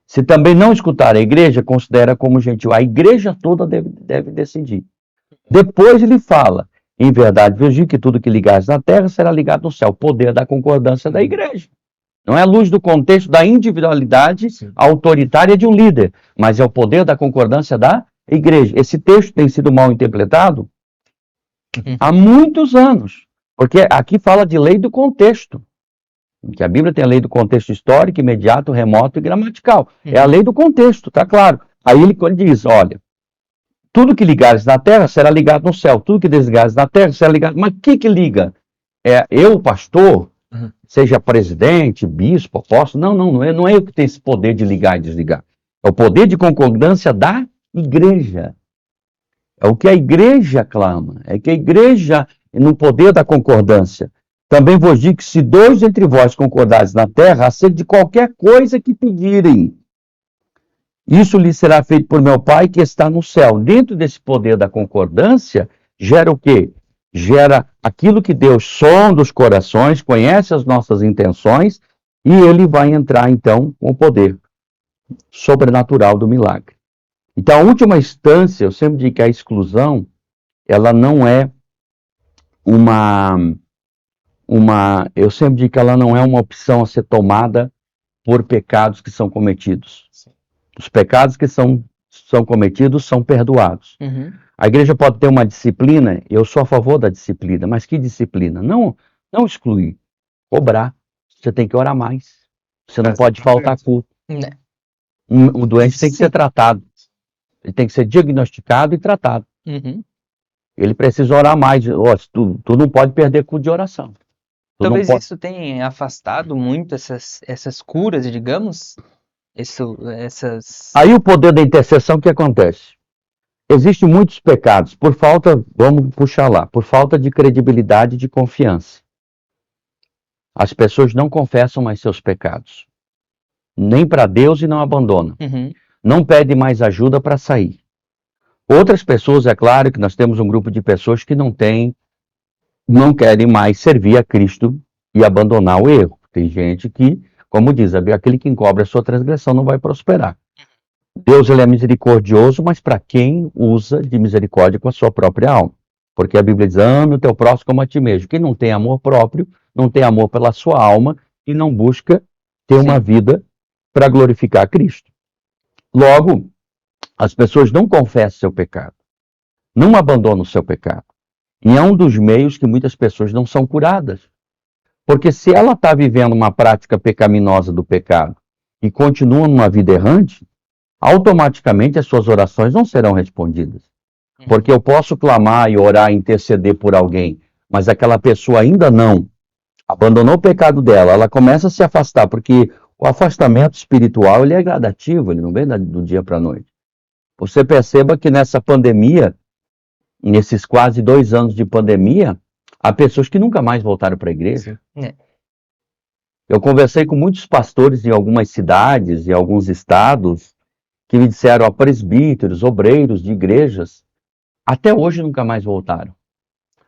Se também não escutar a igreja, considera como gentil. A igreja toda deve decidir. Depois ele fala, em verdade, vos digo que tudo que ligares na terra será ligado no céu. O poder da concordância da igreja. Não é a luz do contexto da individualidade autoritária de um líder, mas é o poder da concordância da igreja. Esse texto tem sido mal interpretado há muitos anos, porque aqui fala de lei do contexto. Que a Bíblia tem a lei do contexto histórico, imediato, remoto e gramatical. É a lei do contexto, tá claro. Aí ele diz, olha, tudo que ligares na terra será ligado no céu, tudo que desligares na terra será ligado... Mas o que liga? Eu, pastor, seja presidente, bispo, apóstolo, não é eu que tenho esse poder de ligar e desligar. É o poder de concordância da igreja. É o que a igreja clama, é que a igreja, no poder da concordância. Também vos digo que se 2 entre vós concordares na terra acerca de qualquer coisa que pedirem, isso lhe será feito por meu Pai que está no céu. Dentro desse poder da concordância, gera o quê? Gera aquilo que Deus sonda os corações, conhece as nossas intenções, e ele vai entrar, então, com o poder sobrenatural do milagre. Então, a última instância, eu sempre digo que a exclusão, ela não é eu sempre digo que ela não é uma opção a ser tomada por pecados que são cometidos. Sim. Os pecados que são cometidos são perdoados. Uhum. A igreja pode ter uma disciplina, eu sou a favor da disciplina, mas que disciplina? Não excluir, cobrar. Você tem que orar mais. Você não pode faltar culto. Né. O doente tem que ser tratado. Ele tem que ser diagnosticado e tratado. Uhum. Ele precisa orar mais. Tu não pode perder culto de oração. Tu não Talvez pode- isso tenha afastado muito essas curas, digamos. Essas. Aí o poder da intercessão, o que acontece? Existem muitos pecados por falta, vamos puxar lá, por falta de credibilidade e de confiança. As pessoas não confessam mais seus pecados. Nem para Deus e não abandonam. Uhum. Não pedem mais ajuda para sair. Outras pessoas, é claro que nós temos um grupo de pessoas que não querem mais servir a Cristo e abandonar o erro. Tem gente que, como diz, aquele que encobre a sua transgressão não vai prosperar. Deus, ele é misericordioso, mas para quem usa de misericórdia com a sua própria alma. Porque a Bíblia diz, ame o teu próximo como a ti mesmo. Quem não tem amor próprio, não tem amor pela sua alma e não busca ter uma vida para glorificar a Cristo. Logo, as pessoas não confessam seu pecado, não abandonam o seu pecado. E é um dos meios que muitas pessoas não são curadas. Porque se ela está vivendo uma prática pecaminosa do pecado e continua numa vida errante, automaticamente as suas orações não serão respondidas. Porque eu posso clamar e orar e interceder por alguém, mas aquela pessoa ainda não abandonou o pecado dela, ela começa a se afastar, porque o afastamento espiritual ele é gradativo, ele não vem do dia para a noite. Você perceba que nessa pandemia, nesses quase 2 anos de pandemia, há pessoas que nunca mais voltaram para a igreja. É. Eu conversei com muitos pastores em algumas cidades e alguns estados que me disseram, presbíteros, obreiros de igrejas, até hoje nunca mais voltaram.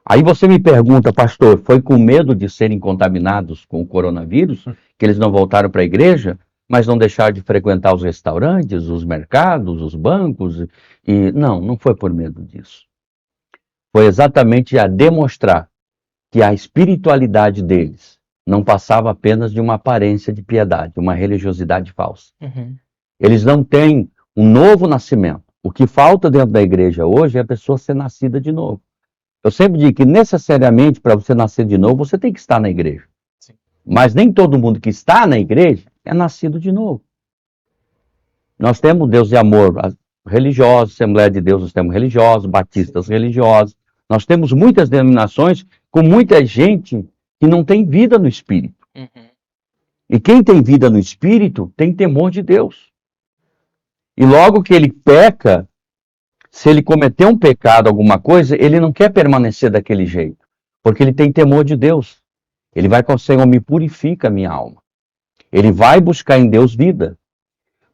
Aí você me pergunta, pastor, foi com medo de serem contaminados com o coronavírus que eles não voltaram para a igreja, mas não deixaram de frequentar os restaurantes, os mercados, os bancos? E não foi por medo disso. Foi exatamente a demonstrar que a espiritualidade deles não passava apenas de uma aparência de piedade, uma religiosidade falsa. Uhum. Eles não têm um novo nascimento. O que falta dentro da igreja hoje é a pessoa ser nascida de novo. Eu sempre digo que necessariamente para você nascer de novo, você tem que estar na igreja. Sim. Mas nem todo mundo que está na igreja é nascido de novo. Nós temos Deus de amor religiosos, Assembleia de Deus, nós temos religiosos, batistas religiosos. Nós temos muitas denominações com muita gente que não tem vida no Espírito. Uhum. E quem tem vida no Espírito tem temor de Deus. E logo que ele peca, se ele cometer um pecado, alguma coisa, ele não quer permanecer daquele jeito. Porque ele tem temor de Deus. Ele vai com o Senhor, me purifica a minha alma. Ele vai buscar em Deus vida.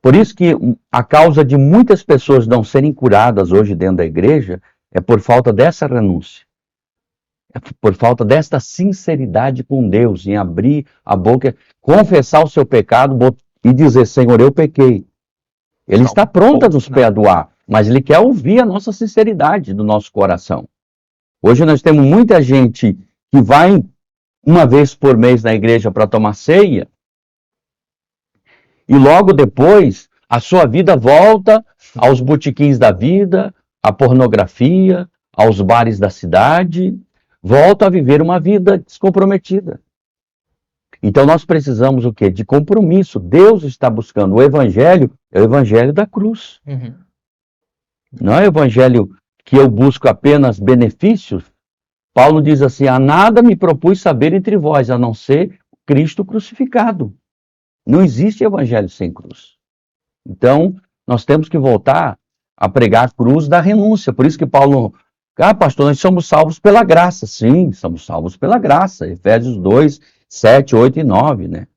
Por isso que a causa de muitas pessoas não serem curadas hoje dentro da igreja é por falta dessa renúncia. É por falta desta sinceridade com Deus, em abrir a boca, confessar o seu pecado e dizer, Senhor, eu pequei. Ele está pronto a nos perdoar, mas ele quer ouvir a nossa sinceridade do nosso coração. Hoje nós temos muita gente que vai uma vez por mês na igreja para tomar ceia, e logo depois a sua vida volta aos botequins da vida, à pornografia, aos bares da cidade, volta a viver uma vida descomprometida. Então nós precisamos o quê? De compromisso. Deus está buscando. O evangelho é o evangelho da cruz. Uhum. Não é o evangelho que eu busco apenas benefícios. Paulo diz assim, a nada me propus saber entre vós, a não ser Cristo crucificado. Não existe evangelho sem cruz. Então, nós temos que voltar a pregar a cruz da renúncia. Por isso que Paulo, Ah, pastor, nós somos salvos pela graça. Sim, somos salvos pela graça. Efésios 2, 7, 8 e 9, né?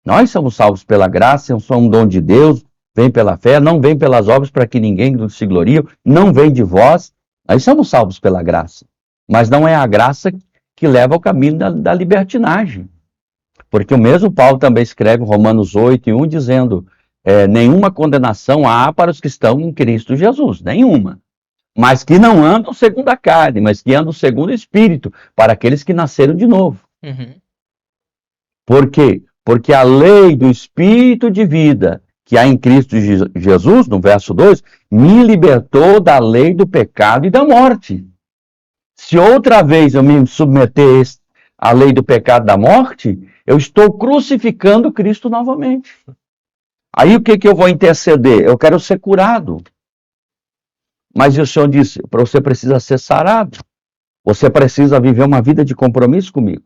Nós somos salvos pela graça, somos um dom de Deus, vem pela fé, não vem pelas obras para que ninguém se glorie, não vem de vós. Nós somos salvos pela graça. Mas não é a graça que leva ao caminho da libertinagem. Porque o mesmo Paulo também escreve Romanos 8 e 1, dizendo, nenhuma condenação há para os que estão em Cristo Jesus, nenhuma. Mas que não andam segundo a carne, mas que andam segundo o Espírito, para aqueles que nasceram de novo. Uhum. Por quê? Porque a lei do Espírito de vida que há em Cristo Jesus, no verso 2, me libertou da lei do pecado e da morte. Se outra vez eu me submeter à lei do pecado e da morte, eu estou crucificando Cristo novamente. Aí o que eu vou interceder? Eu quero ser curado. Mas o Senhor disse, você precisa ser sarado. Você precisa viver uma vida de compromisso comigo.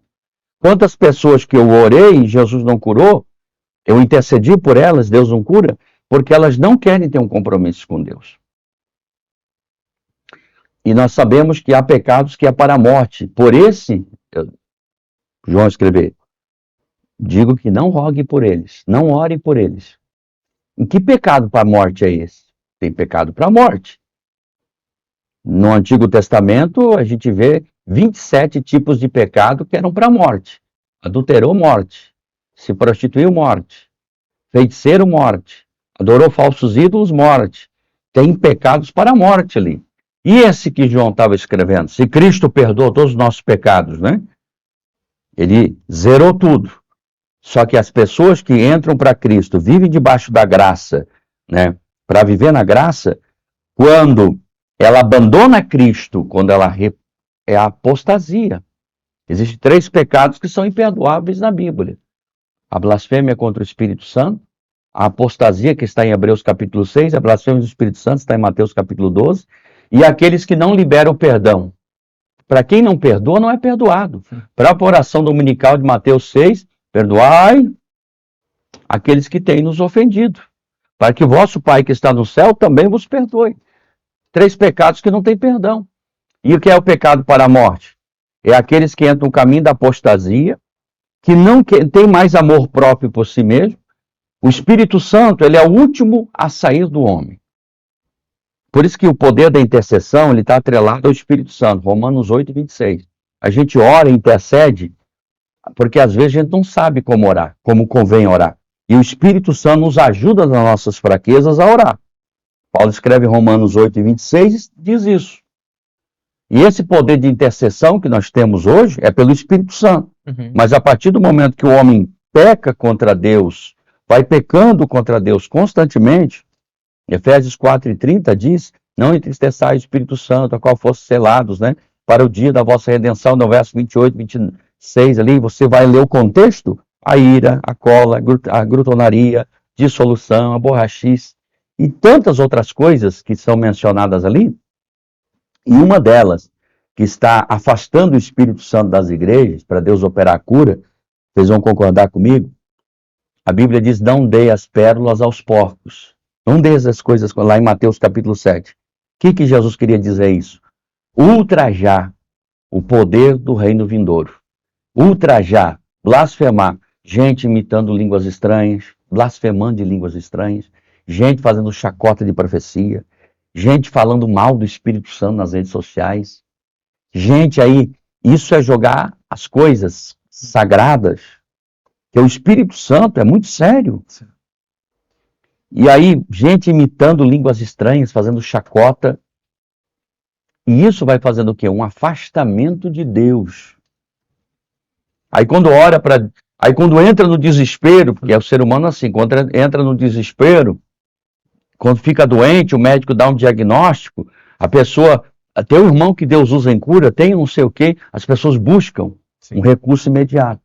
Quantas pessoas que eu orei e Jesus não curou, eu intercedi por elas, Deus não cura, porque elas não querem ter um compromisso com Deus. E nós sabemos que há pecados que é para a morte. Por esse, João escreveu, digo que não rogue por eles, não ore por eles. Em que pecado para a morte é esse? Tem pecado para a morte. No Antigo Testamento, a gente vê 27 tipos de pecado que eram para a morte. Adulterou, morte. Se prostituiu, morte. Feiticeiro, morte. Adorou falsos ídolos, morte. Tem pecados para a morte ali. E esse que João estava escrevendo? Se Cristo perdoou todos os nossos pecados, né? Ele zerou tudo. Só que as pessoas que entram para Cristo, vivem debaixo da graça, né? Para viver na graça, quando ela abandona Cristo, quando ela é a apostasia. Existem 3 pecados que são imperdoáveis na Bíblia. A blasfêmia contra o Espírito Santo, a apostasia que está em Hebreus capítulo 6, a blasfêmia do Espírito Santo está em Mateus capítulo 12, e aqueles que não liberam perdão. Para quem não perdoa, não é perdoado. Para a oração dominical de Mateus 6, perdoai aqueles que têm nos ofendido, para que o vosso Pai que está no céu também vos perdoe. 3 pecados que não têm perdão. E o que é o pecado para a morte? É aqueles que entram no caminho da apostasia, que não tem mais amor próprio por si mesmo. O Espírito Santo, ele é o último a sair do homem. Por isso que o poder da intercessão, ele está atrelado ao Espírito Santo. Romanos 8, 26. A gente ora e intercede, porque às vezes a gente não sabe como orar, como convém orar. E o Espírito Santo nos ajuda nas nossas fraquezas a orar. Paulo escreve em Romanos 8, 26, diz isso. E esse poder de intercessão que nós temos hoje é pelo Espírito Santo. Uhum. Mas a partir do momento que o homem peca contra Deus, vai pecando contra Deus constantemente, Efésios 4:30 diz, não entristeçais o Espírito Santo, a qual fosse selados, né, para o dia da vossa redenção, no verso 28, 26 ali, você vai ler o contexto, a ira, a cola, a glutonaria, dissolução, a borrachice, e tantas outras coisas que são mencionadas ali, e uma delas, que está afastando o Espírito Santo das igrejas, para Deus operar a cura, vocês vão concordar comigo? A Bíblia diz, não dê as pérolas aos porcos. Não dê essas coisas lá em Mateus capítulo 7. O que Jesus queria dizer isso? Ultrajar o poder do reino vindouro. Ultrajar, blasfemar. Gente imitando línguas estranhas, blasfemando de línguas estranhas. Gente fazendo chacota de profecia. Gente falando mal do Espírito Santo nas redes sociais. Gente aí, isso é jogar as coisas sagradas. Que o Espírito Santo é muito sério. E aí, gente imitando línguas estranhas, fazendo chacota. E isso vai fazendo o quê? Um afastamento de Deus. Aí quando ora para... Aí quando entra no desespero, porque é o ser humano assim, quando entra no desespero, quando fica doente, o médico dá um diagnóstico, a pessoa... Até o irmão que Deus usa em cura, tem não sei o quê, as pessoas buscam um recurso imediato.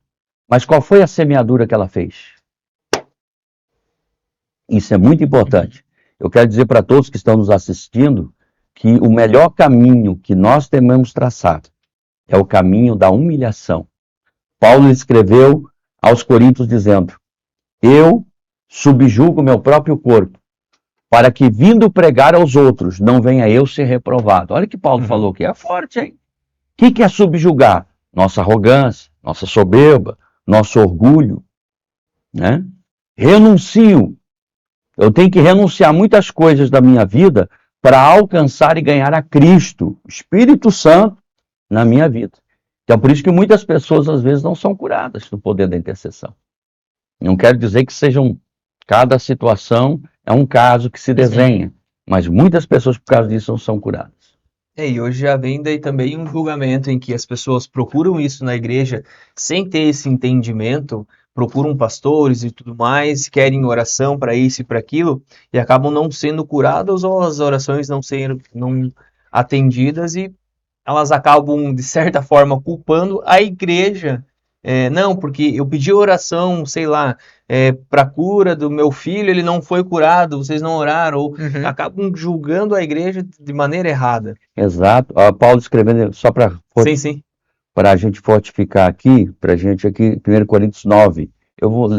Mas qual foi a semeadura que ela fez? Isso é muito importante. Eu quero dizer para todos que estão nos assistindo que o melhor caminho que nós devemos traçar é o caminho da humilhação. Paulo escreveu aos Coríntios dizendo, eu subjugo meu próprio corpo para que, vindo pregar aos outros, não venha eu ser reprovado. Olha o que Paulo falou, que é forte, hein? O que é subjugar? Nossa arrogância, nossa soberba, nosso orgulho, né? Renuncio. Eu tenho que renunciar muitas coisas da minha vida para alcançar e ganhar a Cristo, o Espírito Santo, na minha vida. Então, por isso que muitas pessoas, às vezes, não são curadas no poder da intercessão. Não quero dizer que cada situação é um caso que se desenha, mas muitas pessoas, por causa disso, não são curadas. E hoje já vem daí também um julgamento em que as pessoas procuram isso na igreja sem ter esse entendimento, procuram pastores e tudo mais, querem oração para isso e para aquilo, e acabam não sendo curadas ou as orações não sendo atendidas e elas acabam, de certa forma, culpando a igreja. Não, porque eu pedi oração, sei lá, para cura do meu filho, ele não foi curado, vocês não oraram, ou acabam julgando a igreja de maneira errada. Exato. Paulo escrevendo, só para a gente fortificar aqui, para a gente aqui, 1 Coríntios 9,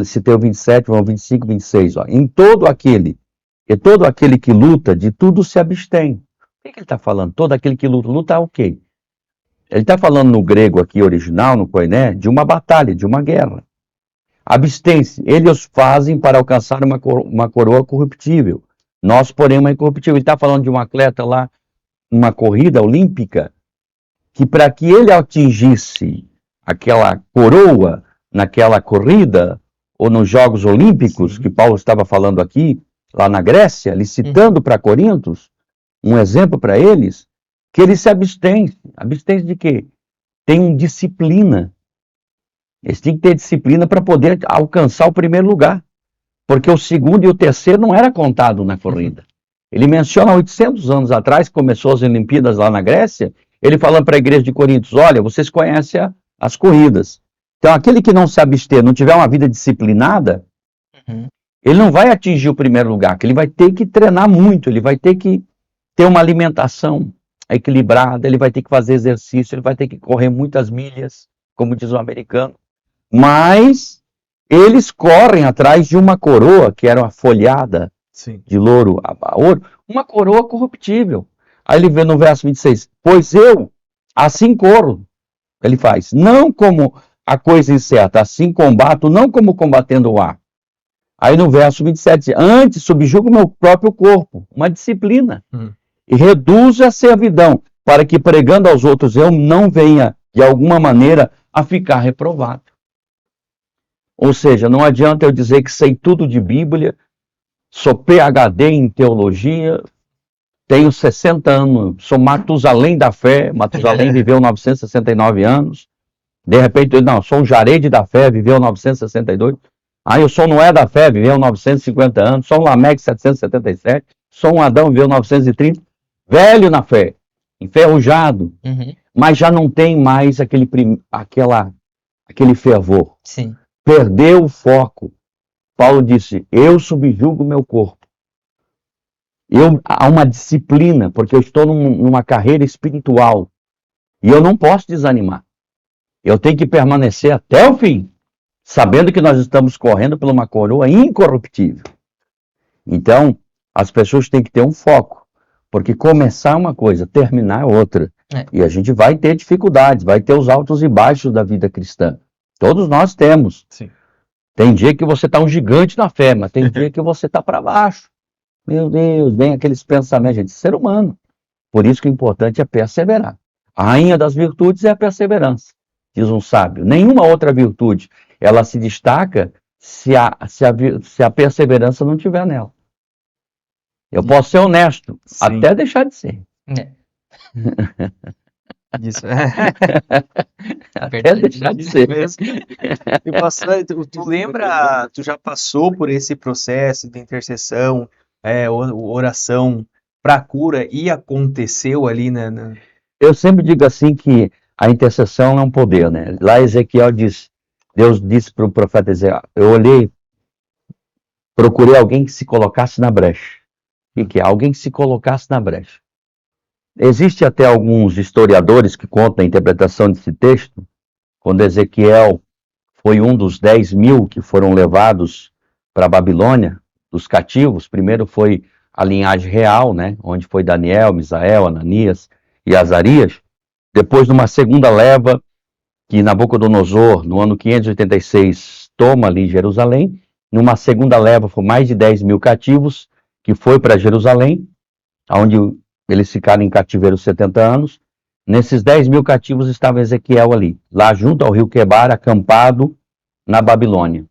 citei o 27, o 25, 26, ó. Todo aquele que luta, de tudo se abstém. O que ele está falando? Todo aquele que luta o quê? Ele está falando no grego aqui, original, no koiné, de uma batalha, de uma guerra. Abstém-se. Eles os fazem para alcançar uma coroa corruptível. Nós, porém, uma incorruptível. Ele está falando de um atleta lá, uma corrida olímpica, que para que ele atingisse aquela coroa naquela corrida, ou nos Jogos Olímpicos, que Paulo estava falando aqui, lá na Grécia, licitando para Corintos, um exemplo para eles, que eles se abstêm. Abstêm de quê? Tem disciplina. Eles têm que ter disciplina para poder alcançar o primeiro lugar. Porque o segundo e o terceiro não era contado na corrida. Ele menciona 800 anos atrás, começou as Olimpíadas lá na Grécia, ele falando para a igreja de Corintos, olha, vocês conhecem as corridas. Então, aquele que não se abster, não tiver uma vida disciplinada, ele não vai atingir o primeiro lugar, que ele vai ter que treinar muito, ele vai ter que ter uma alimentação equilibrada, ele vai ter que fazer exercício, ele vai ter que correr muitas milhas, como diz o americano. Mas eles correm atrás de uma coroa, que era uma folhada de louro a ouro, uma coroa corruptível. Aí ele vê no verso 26, pois eu assim corro, ele faz, não como a coisa incerta, assim combato, não como combatendo o ar. Aí no verso 27, antes subjugo o meu próprio corpo, uma disciplina, e reduzo a servidão, para que pregando aos outros eu não venha, de alguma maneira, a ficar reprovado. Ou seja, não adianta eu dizer que sei tudo de Bíblia, sou PhD em teologia, tenho 60 anos, sou Matusalém da fé, Matusalém viveu 969 anos, de repente, não, sou um Jared da fé, viveu 962, eu sou Noé da fé, viveu 950 anos, sou um Lameque 777, sou um Adão, viveu 930, velho na fé, enferrujado, mas já não tem mais aquele fervor. Sim. Perdeu o foco. Paulo disse, eu subjugo o meu corpo. Há uma disciplina, porque eu estou numa carreira espiritual. E eu não posso desanimar. Eu tenho que permanecer até o fim, sabendo que nós estamos correndo por uma coroa incorruptível. Então, as pessoas têm que ter um foco. Porque começar uma coisa, terminar outra. E a gente vai ter dificuldades, vai ter os altos e baixos da vida cristã. Todos nós temos. Sim. Tem dia que você está um gigante na fé, mas tem dia que você está para baixo. Meu Deus, vem aqueles pensamentos, gente, ser humano. Por isso que o importante é perseverar. A rainha das virtudes é a perseverança, diz um sábio. Nenhuma outra virtude, ela se destaca se a perseverança não tiver nela. Eu posso ser honesto, até deixar de ser. Isso. Até deixar de ser. E pastor, tu lembra, tu já passou por esse processo de intercessão, oração para cura e aconteceu ali, né? Eu sempre digo assim que a intercessão é um poder, né? Lá Ezequiel diz, Deus disse para o profeta Ezequiel, eu olhei, procurei alguém que se colocasse na brecha. O que é? Alguém que se colocasse na brecha. Existe até alguns historiadores que contam a interpretação desse texto, quando Ezequiel foi um dos 10.000 que foram levados para a Babilônia, dos cativos. Primeiro foi a linhagem real, né, onde foi Daniel, Misael, Ananias e Azarias. Depois, numa segunda leva, que Nabucodonosor, no ano 586, toma ali Jerusalém. Numa segunda leva, foram mais de 10 mil cativos, que foi para Jerusalém, onde eles ficaram em cativeiro 70 anos. Nesses 10 mil cativos estava Ezequiel ali, lá junto ao rio Quebar, acampado na Babilônia.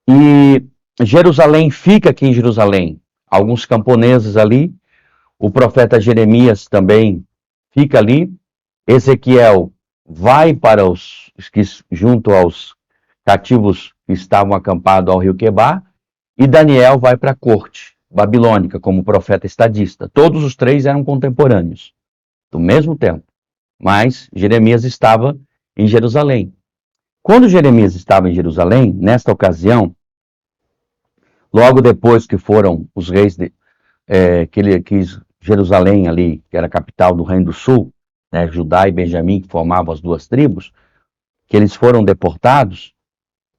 E Jerusalém fica aqui em Jerusalém. Alguns camponeses ali, o profeta Jeremias também fica ali. Ezequiel vai para os que junto aos cativos que estavam acampados ao rio Quebar, e Daniel vai para a corte babilônica como profeta estadista. Todos os três eram contemporâneos, do mesmo tempo, mas Jeremias estava em Jerusalém. Quando Jeremias estava em Jerusalém, nesta ocasião, logo depois que foram os reis que Jerusalém ali, que era a capital do Reino do Sul, né, Judá e Benjamim, que formavam as duas tribos, que eles foram deportados.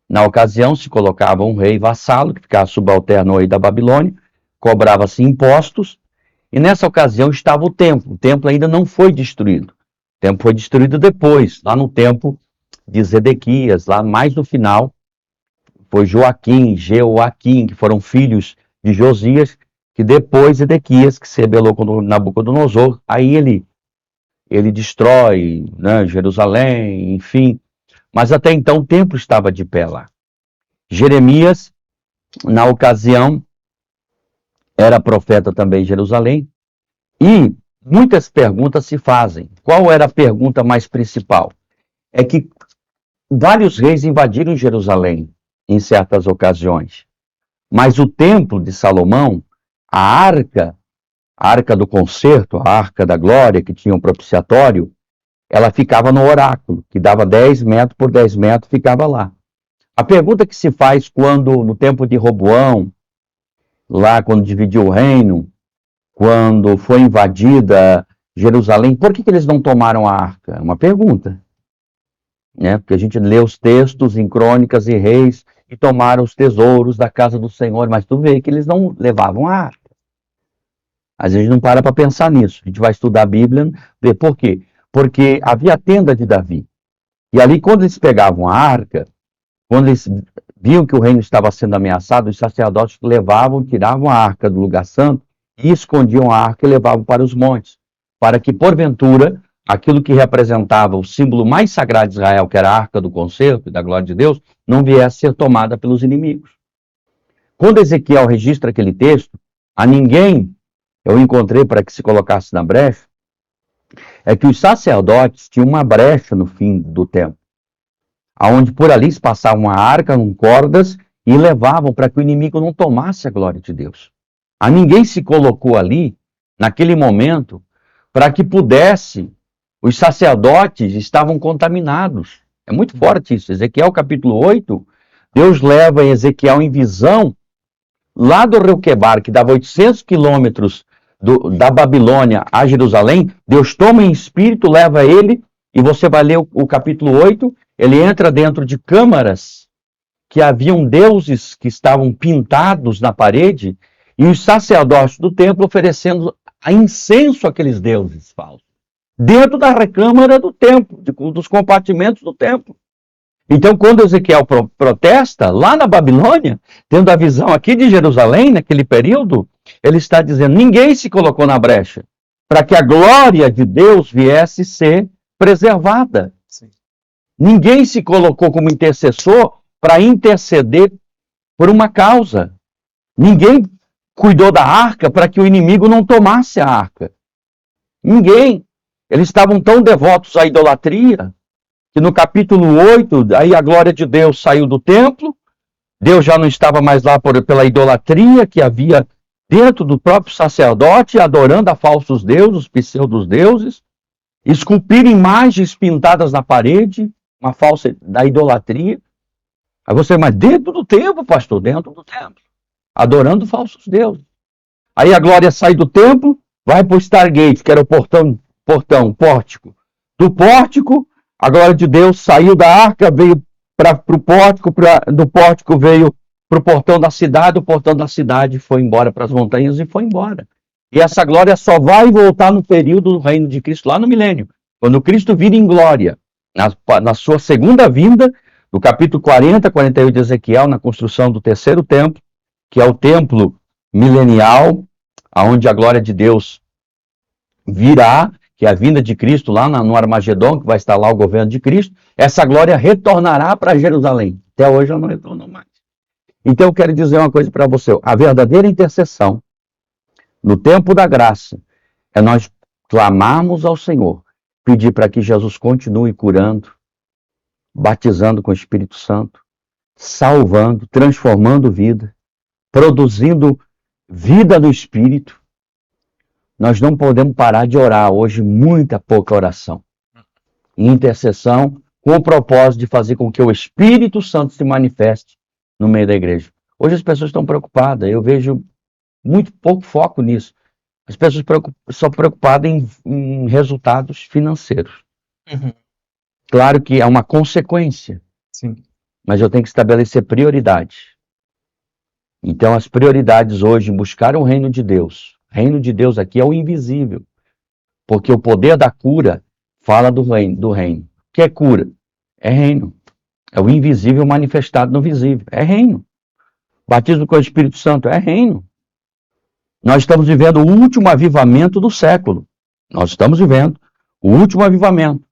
Na ocasião se colocava um rei vassalo, que ficava subalterno ao rei da Babilônia, cobrava-se impostos, e nessa ocasião estava o templo ainda não foi destruído. O templo foi destruído depois, lá no tempo de Zedequias, lá mais no final, foi Joaquim, Jeoaquim, que foram filhos de Josias, que depois Zedequias, que se rebelou contra Nabucodonosor, aí ele destrói, né, Jerusalém, enfim. Mas até então o templo estava de pé lá. Jeremias, na ocasião, era profeta também em Jerusalém, e muitas perguntas se fazem. Qual era a pergunta mais principal? É que vários reis invadiram Jerusalém em certas ocasiões, mas o templo de Salomão, a arca do concerto, a arca da glória, que tinha um propiciatório, ela ficava no oráculo, que dava 10 metros por 10 metros, ficava lá. A pergunta que se faz quando, no tempo de Roboão, lá quando dividiu o reino, quando foi invadida Jerusalém, por que eles não tomaram a arca? É uma pergunta. Né? Porque a gente lê os textos em Crônicas e Reis e tomaram os tesouros da casa do Senhor, mas tu vê que eles não levavam a arca. Às vezes a gente não para pensar nisso. A gente vai estudar a Bíblia, ver por quê. Porque havia a tenda de Davi. E ali, quando eles pegavam a arca, quando eles viam que o reino estava sendo ameaçado, os sacerdotes levavam, tiravam a arca do lugar santo e escondiam a arca e levavam para os montes, para que, porventura, aquilo que representava o símbolo mais sagrado de Israel, que era a arca do concerto e da glória de Deus, não viesse a ser tomada pelos inimigos. Quando Ezequiel registra aquele texto, a ninguém eu encontrei para que se colocasse na brecha, é que os sacerdotes tinham uma brecha no fim do templo, aonde por ali se passava uma arca com cordas e levavam para que o inimigo não tomasse a glória de Deus. A ninguém se colocou ali, naquele momento, para que pudesse, os sacerdotes estavam contaminados. É muito forte isso. Ezequiel capítulo 8, Deus leva Ezequiel em visão, lá do rio Quebar, que dava 800 quilômetros da Babilônia a Jerusalém. Deus toma em espírito, leva ele, e você vai ler o capítulo 8, ele entra dentro de câmaras que haviam deuses que estavam pintados na parede, e os sacerdotes do templo oferecendo incenso àqueles deuses falsos, dentro da recâmara do templo, dos compartimentos do templo. Então, quando Ezequiel protesta, lá na Babilônia, tendo a visão aqui de Jerusalém, naquele período, ele está dizendo, ninguém se colocou na brecha para que a glória de Deus viesse ser preservada. Sim. Ninguém se colocou como intercessor para interceder por uma causa. Ninguém cuidou da arca para que o inimigo não tomasse a arca. Ninguém. Eles estavam tão devotos à idolatria, que no capítulo 8, aí a glória de Deus saiu do templo, Deus já não estava mais lá pela idolatria que havia dentro do próprio sacerdote, adorando a falsos deuses, os pseudos deuses, esculpir imagens pintadas na parede, uma falsa da idolatria. Aí você, mas dentro do templo, pastor, dentro do templo, adorando falsos deuses. Aí a glória sai do templo, vai para o Stargate, que era o pórtico. Do pórtico, a glória de Deus saiu da arca, veio para o pórtico, do pórtico veio para o portão da cidade, o portão da cidade foi embora para as montanhas e foi embora. E essa glória só vai voltar no período do reino de Cristo, lá no milênio, quando Cristo vir em glória, na sua segunda vinda, no capítulo 40, 48 de Ezequiel, na construção do terceiro templo, que é o templo milenial, aonde a glória de Deus virá, que é a vinda de Cristo lá no Armagedon, que vai estar lá o governo de Cristo, essa glória retornará para Jerusalém. Até hoje ela não retornou mais. Então eu quero dizer uma coisa para você, a verdadeira intercessão, no tempo da graça, é nós clamarmos ao Senhor, pedir para que Jesus continue curando, batizando com o Espírito Santo, salvando, transformando vida, produzindo vida no Espírito. Nós não podemos parar de orar hoje, muita pouca oração. Intercessão com o propósito de fazer com que o Espírito Santo se manifeste no meio da igreja. Hoje as pessoas estão preocupadas, eu vejo muito pouco foco nisso. As pessoas são preocupadas em resultados financeiros. Uhum. Claro que é uma consequência, Sim. mas eu tenho que estabelecer prioridades. Então as prioridades hoje, buscar o reino de Deus. O reino de Deus aqui é o invisível, porque o poder da cura fala do reino. O que é cura? É reino. É o invisível manifestado no visível. É reino. Batismo com o Espírito Santo é reino. Nós estamos vivendo o último avivamento do século. Nós estamos vivendo o último avivamento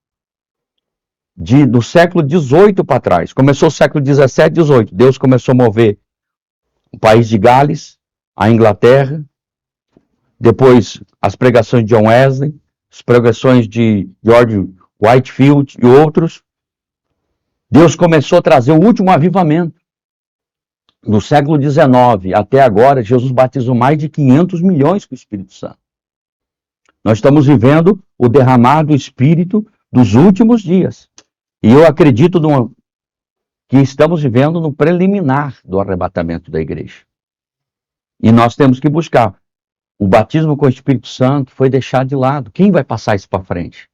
do século XVIII para trás. Começou o século XVII, XVIII. Deus começou a mover o país de Gales, a Inglaterra, depois as pregações de John Wesley, as pregações de George Whitefield e outros. Deus começou a trazer o último avivamento. No século XIX até agora, Jesus batizou mais de 500 milhões com o Espírito Santo. Nós estamos vivendo o derramar do Espírito dos últimos dias. E eu acredito que estamos vivendo no preliminar do arrebatamento da igreja. E nós temos que buscar. O batismo com o Espírito Santo foi deixado de lado. Quem vai passar isso para frente?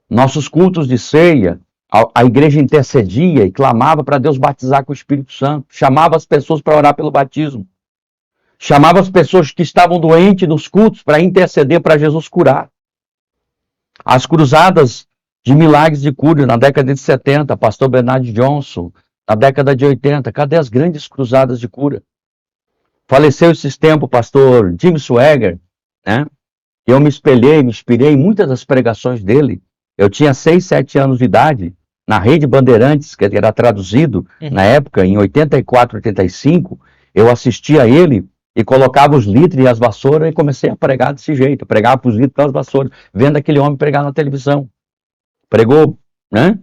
Nossos cultos de ceia, a igreja intercedia e clamava para Deus batizar com o Espírito Santo. Chamava as pessoas para orar pelo batismo. Chamava as pessoas que estavam doentes nos cultos para interceder para Jesus curar. As cruzadas de milagres de cura na década de 70, pastor Bernard Johnson, na década de 80. Cadê as grandes cruzadas de cura? Faleceu esses tempos o pastor Jim Swagger, né? Eu me inspirei em muitas das pregações dele. Eu tinha 6, 7 anos de idade, na Rede Bandeirantes, que era traduzido na época, em 84, 85, eu assistia a ele e colocava os litros e as vassouras e comecei a pregar desse jeito. Eu pregava para os litros e para as vassouras, vendo aquele homem pregar na televisão. Pregou, né?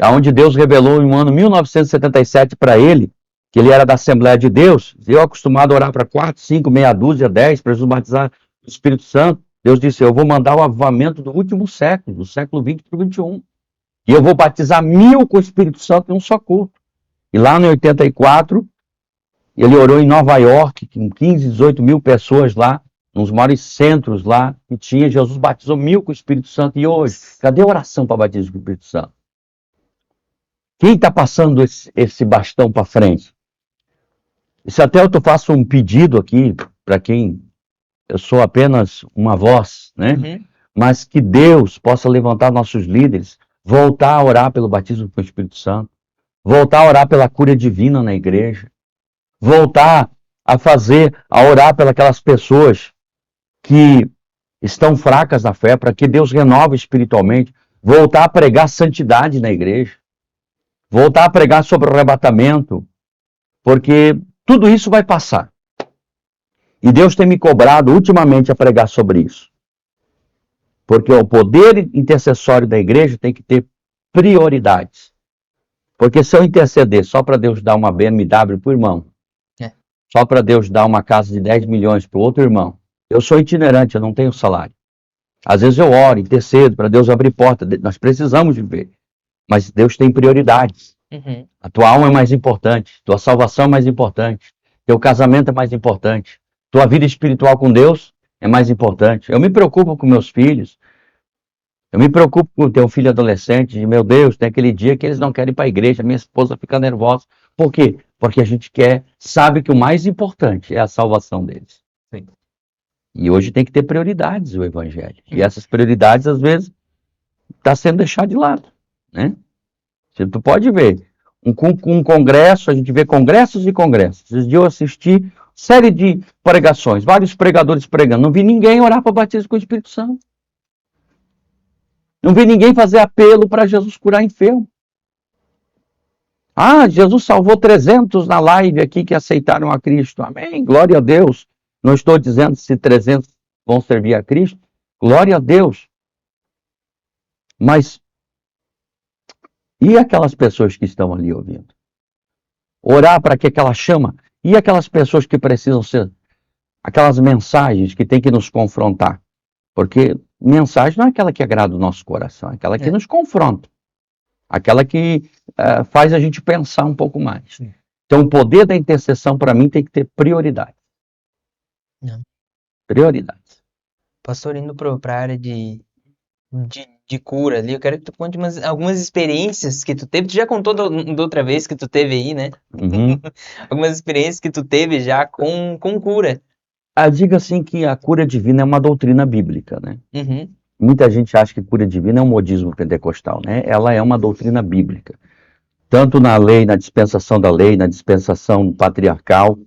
Onde Deus revelou no ano 1977 para ele, que ele era da Assembleia de Deus. Eu acostumado a orar para 4, 5, meia dúzia, 10, para Jesus batizar o Espírito Santo. Deus disse, eu vou mandar o avivamento do último século, do século 20 para o 21. E eu vou batizar 1000 com o Espírito Santo em um só culto. E lá em 84, ele orou em Nova York, com 15, 18 mil pessoas lá, nos maiores centros lá, que tinha, Jesus batizou 1000 com o Espírito Santo. E hoje, cadê a oração para batismo com o Espírito Santo? Quem está passando esse bastão para frente? Se até eu faço um pedido aqui, para quem eu sou apenas uma voz, né? Uhum. Mas que Deus possa levantar nossos líderes, voltar a orar pelo batismo com o Espírito Santo, voltar a orar pela cura divina na igreja, voltar a orar pelas pessoas que estão fracas na fé, para que Deus renove espiritualmente, voltar a pregar santidade na igreja, voltar a pregar sobre o arrebatamento, porque tudo isso vai passar. E Deus tem me cobrado ultimamente a pregar sobre isso. Porque o poder intercessório da igreja tem que ter prioridades. Porque se eu interceder só para Deus dar uma BMW para o irmão, só para Deus dar uma casa de 10 milhões para o outro irmão, eu sou itinerante, eu não tenho salário. Às vezes eu oro, intercedo para Deus abrir porta, nós precisamos viver. Mas Deus tem prioridades. Uhum. A tua alma é mais importante, tua salvação é mais importante, teu casamento é mais importante, tua vida espiritual com Deus é mais importante. Eu me preocupo com meus filhos, eu me preocupo com ter um filho adolescente, e, meu Deus, tem aquele dia que eles não querem ir para a igreja, minha esposa fica nervosa, Por quê? Porque a gente sabe que o mais importante é a salvação deles. Sim. E hoje tem que ter prioridades o evangelho. E essas prioridades, às vezes, está sendo deixado de lado, né? Tu pode ver, um congresso, a gente vê congressos e congressos. Esses dias eu assisti série de pregações, vários pregadores pregando. Não vi ninguém orar para batismo com o Espírito Santo. Não vi ninguém fazer apelo para Jesus curar enfermo. Ah, Jesus salvou 300 na live aqui que aceitaram a Cristo. Amém, glória a Deus. Não estou dizendo se 300 vão servir a Cristo. Glória a Deus. Mas, e aquelas pessoas que estão ali ouvindo? Orar para que aquela chama? E aquelas pessoas que precisam ser, aquelas mensagens que tem que nos confrontar? Porque mensagem não é aquela que agrada o nosso coração, é aquela que nos confronta. Aquela que faz a gente pensar um pouco mais. Sim. Então, o poder da intercessão, para mim, tem que ter prioridade. Não. Prioridades. Pastor, indo para a área de cura ali, eu quero que tu conte algumas experiências que tu teve. Tu já contou da outra vez que tu teve aí, né? Uhum. Algumas experiências que tu teve já com cura. Diga assim que a cura divina é uma doutrina bíblica, né? Uhum. Muita gente acha que cura divina é um modismo pentecostal, né? Ela é uma doutrina bíblica. Tanto na lei, na dispensação da lei, na dispensação patriarcal.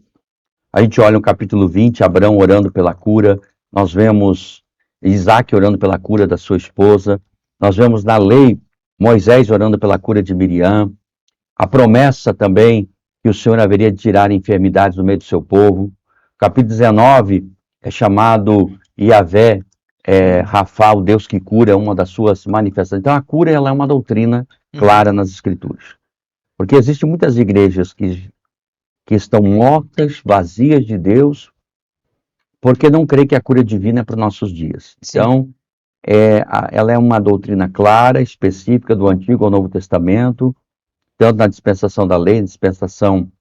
A gente olha no capítulo 20, Abraão orando pela cura. Nós vemos Isaac orando pela cura da sua esposa. Nós vemos na lei Moisés orando pela cura de Miriam. A promessa também que o Senhor haveria de tirar enfermidades do meio do seu povo. Capítulo 19 é chamado Yahvé, Rafa, o Deus que cura, é uma das suas manifestações. Então a cura ela é uma doutrina clara nas Escrituras. Porque existem muitas igrejas que estão mortas, vazias de Deus, porque não creem que a cura divina é para os nossos dias. Sim. Então, ela é uma doutrina clara, específica do Antigo ao Novo Testamento, tanto na dispensação da lei, dispensação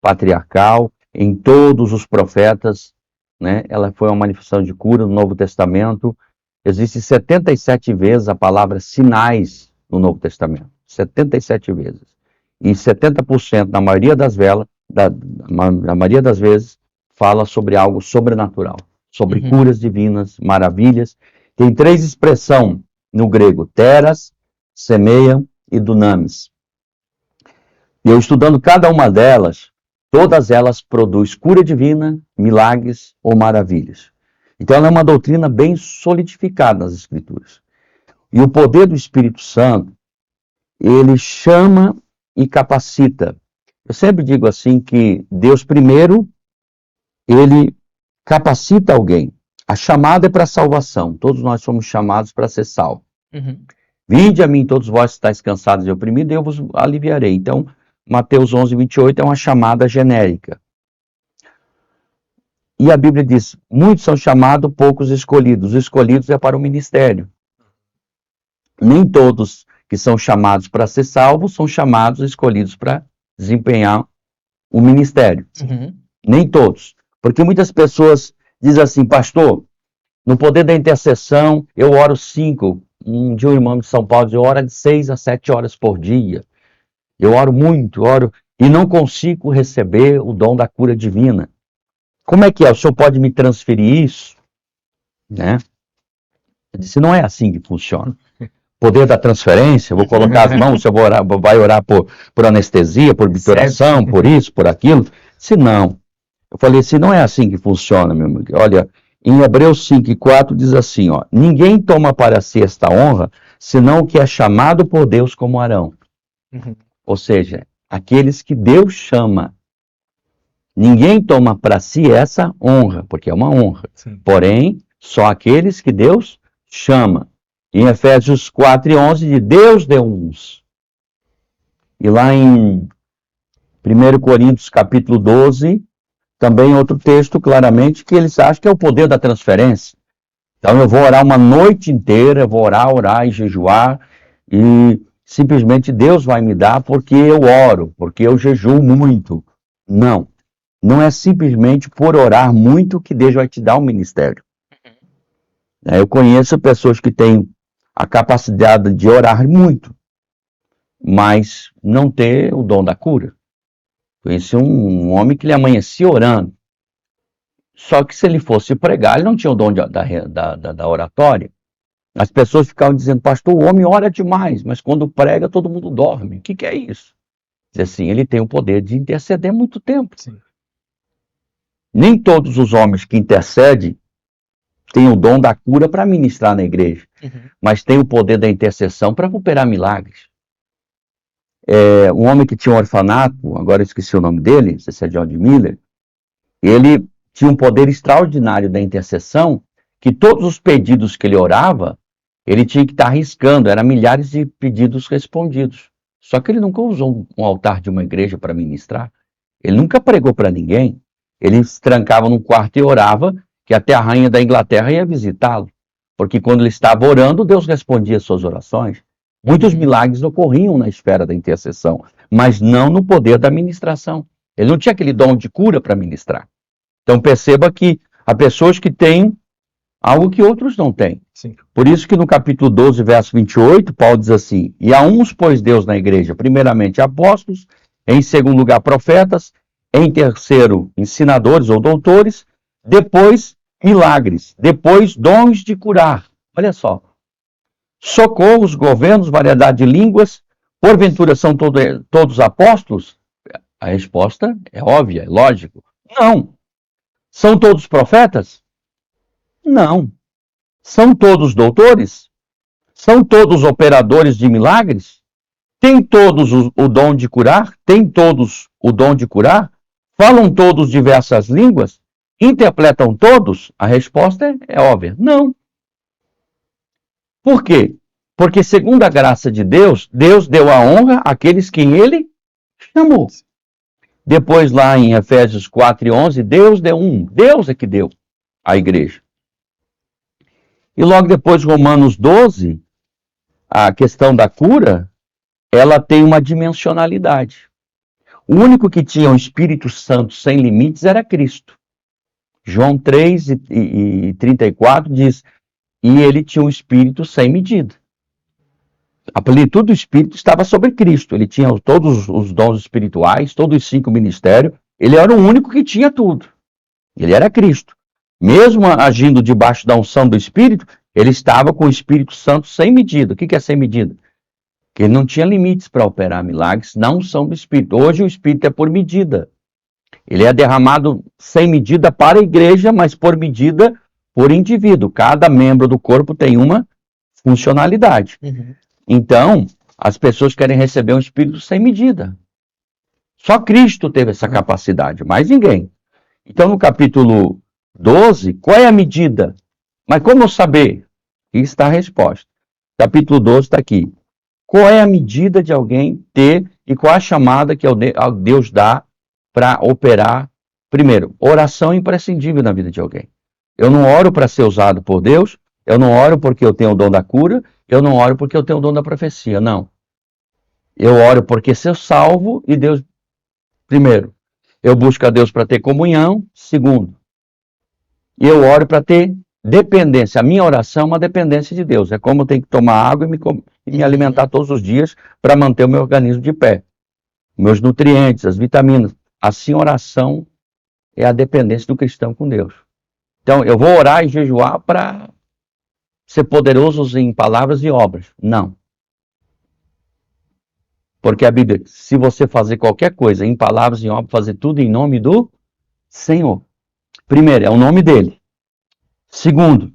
patriarcal, em todos os profetas, né? Ela foi uma manifestação de cura no Novo Testamento. Existem 77 vezes a palavra sinais no Novo Testamento. 77 vezes. E 70%, na maioria das na maioria das vezes, fala sobre algo sobrenatural, sobre curas divinas, maravilhas. Tem 3 expressões no grego: teras, semeia e dunamis. E eu estudando cada uma delas, todas elas produzem cura divina, milagres ou maravilhas. Então ela é uma doutrina bem solidificada nas Escrituras. E o poder do Espírito Santo, ele chama e capacita. Eu sempre digo assim que Deus primeiro, ele capacita alguém. A chamada é para a salvação. Todos nós somos chamados para ser salvos. Vinde a mim todos vós que estáis cansados e oprimidos, eu vos aliviarei. Então, Mateus 11, 28 é uma chamada genérica. E a Bíblia diz, muitos são chamados, poucos escolhidos. Os escolhidos é para o ministério. Nem todos que são chamados para ser salvos são chamados, escolhidos para desempenhar o ministério. Nem todos. Porque muitas pessoas dizem assim, pastor, no poder da intercessão, eu oro 5. Um dia um irmão de São Paulo diz, eu oro de 6 a 7 horas por dia. Eu oro muito, oro, e não consigo receber o dom da cura divina. Como é que é? O senhor pode me transferir isso? Né? Eu disse, não é assim que funciona. Poder da transferência, vou colocar as mãos, o senhor vai orar por anestesia, por obturação, por isso, por aquilo. Se não, eu falei, se não é assim que funciona, meu amigo. Olha, em Hebreus 5:4 diz assim, ó, ninguém toma para si esta honra, senão o que é chamado por Deus como Arão. Ou seja, aqueles que Deus chama. Ninguém toma para si essa honra, porque é uma honra. Sim. Porém, só aqueles que Deus chama. Em Efésios 4:11, de Deus deu uns. E lá em 1 Coríntios capítulo 12, também outro texto claramente que eles acham que é o poder da transferência. Então eu vou orar uma noite inteira, eu vou orar e jejuar, e simplesmente Deus vai me dar porque eu oro, porque eu jejuo muito. Não. Não é simplesmente por orar muito que Deus vai te dar um ministério. Eu conheço pessoas que têm a capacidade de orar muito, mas não ter o dom da cura. Conheci um homem que ele amanhecia orando. Só que se ele fosse pregar, ele não tinha o dom da oratória. As pessoas ficavam dizendo, pastor, o homem ora demais, mas quando prega todo mundo dorme. O que é isso? Diz assim, ele tem o poder de interceder há muito tempo. Sim. Nem todos os homens que intercedem têm o dom da cura para ministrar na igreja, mas tem o poder da intercessão para operar milagres. Um homem que tinha um orfanato, agora eu esqueci o nome dele, não sei se é John D. Miller, ele tinha um poder extraordinário da intercessão, que todos os pedidos que ele orava, ele tinha que estar arriscando, eram milhares de pedidos respondidos. Só que ele nunca usou um altar de uma igreja para ministrar, ele nunca pregou para ninguém, ele se trancava num quarto e orava, que até a rainha da Inglaterra ia visitá-lo, porque quando ele estava orando, Deus respondia às suas orações. Muitos milagres ocorriam na esfera da intercessão, mas não no poder da ministração. Ele não tinha aquele dom de cura para ministrar. Então perceba que há pessoas que têm algo que outros não têm. Sim. Por isso que no capítulo 12, verso 28, Paulo diz assim, e a uns pôs Deus na igreja, primeiramente apóstolos, em segundo lugar profetas, em terceiro ensinadores ou doutores, depois milagres, depois dons de curar. Olha só. Socorros, governos, variedade de línguas, porventura são todos apóstolos? A resposta é óbvia, é lógico. Não. São todos profetas? Não. São todos doutores? São todos operadores de milagres? Têm todos o dom de curar? Têm todos o dom de curar? Falam todos diversas línguas? Interpretam todos? A resposta é óbvia. Não. Por quê? Porque segundo a graça de Deus, Deus deu a honra àqueles que ele chamou. Depois lá em Efésios 4:11, Deus deu Deus é que deu à igreja. E logo depois, Romanos 12, a questão da cura, ela tem uma dimensionalidade. O único que tinha o Espírito Santo sem limites era Cristo. João 3:34 diz, e ele tinha um Espírito sem medida. A plenitude do Espírito estava sobre Cristo. Ele tinha todos os dons espirituais, todos os 5 ministérios. Ele era o único que tinha tudo. Ele era Cristo. Mesmo agindo debaixo da unção do Espírito, ele estava com o Espírito Santo sem medida. O que é sem medida? Que ele não tinha limites para operar milagres na unção do Espírito. Hoje o Espírito é por medida. Ele é derramado sem medida para a igreja, mas por medida por indivíduo. Cada membro do corpo tem uma funcionalidade. Então, as pessoas querem receber um Espírito sem medida. Só Cristo teve essa capacidade, mais ninguém. Então, no capítulo 12, qual é a medida? Mas como eu saber? Aqui está a resposta. Capítulo 12 está aqui. Qual é a medida de alguém ter e qual a chamada que Deus dá para operar? Primeiro, oração é imprescindível na vida de alguém. Eu não oro para ser usado por Deus, eu não oro porque eu tenho o dom da cura, eu não oro porque eu tenho o dom da profecia, não. Eu oro porque ser salvo e Deus, primeiro, eu busco a Deus para ter comunhão, segundo, e eu oro para ter dependência. A minha oração é uma dependência de Deus. É como eu tenho que tomar água e me alimentar todos os dias para manter o meu organismo de pé. Meus nutrientes, as vitaminas. Assim, a oração é a dependência do cristão com Deus. Então, eu vou orar e jejuar para ser poderoso em palavras e obras. Não. Porque a Bíblia, se você fazer qualquer coisa em palavras e em obras, fazer tudo em nome do Senhor. Primeiro, é o nome dele. Segundo,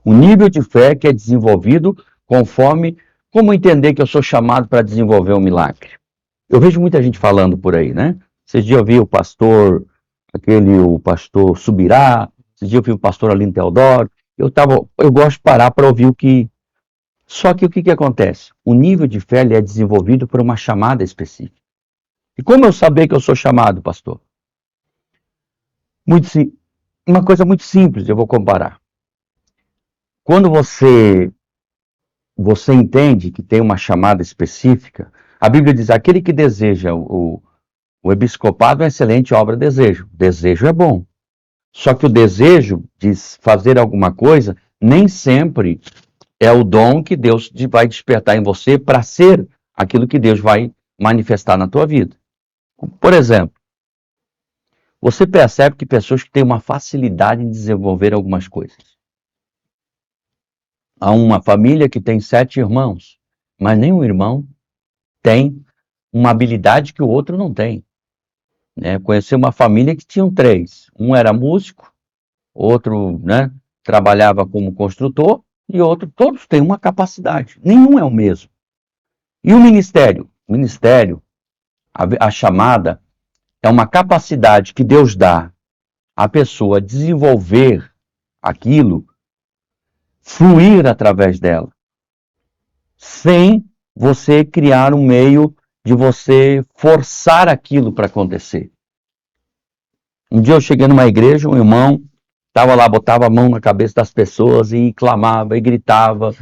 o nível de fé que é desenvolvido conforme como entender que eu sou chamado para desenvolver um milagre. Eu vejo muita gente falando por aí, né? Esses dias eu vi o pastor Subirá, esses dias eu vi o pastor Aline Teodoro. Eu gosto de parar para ouvir o que... Só que o que acontece? O nível de fé ele é desenvolvido por uma chamada específica. E como eu saber que eu sou chamado, pastor? Uma coisa muito simples, eu vou comparar. Quando você entende que tem uma chamada específica, a Bíblia diz, aquele que deseja o episcopado é uma excelente obra de desejo. Desejo é bom. Só que o desejo de fazer alguma coisa nem sempre é o dom que Deus vai despertar em você para ser aquilo que Deus vai manifestar na tua vida. Por exemplo, você percebe que pessoas que têm uma facilidade em desenvolver algumas coisas. Há uma família que tem 7 irmãos, mas nenhum irmão tem uma habilidade que o outro não tem. Né? Conheci uma família que tinham 3. Um era músico, outro, né, trabalhava como construtor e outro, todos têm uma capacidade. Nenhum é o mesmo. E o ministério? O ministério, a chamada, é uma capacidade que Deus dá à pessoa desenvolver aquilo, fluir através dela, sem você criar um meio de você forçar aquilo para acontecer. Um dia eu cheguei numa igreja, um irmão estava lá, botava a mão na cabeça das pessoas e clamava e gritava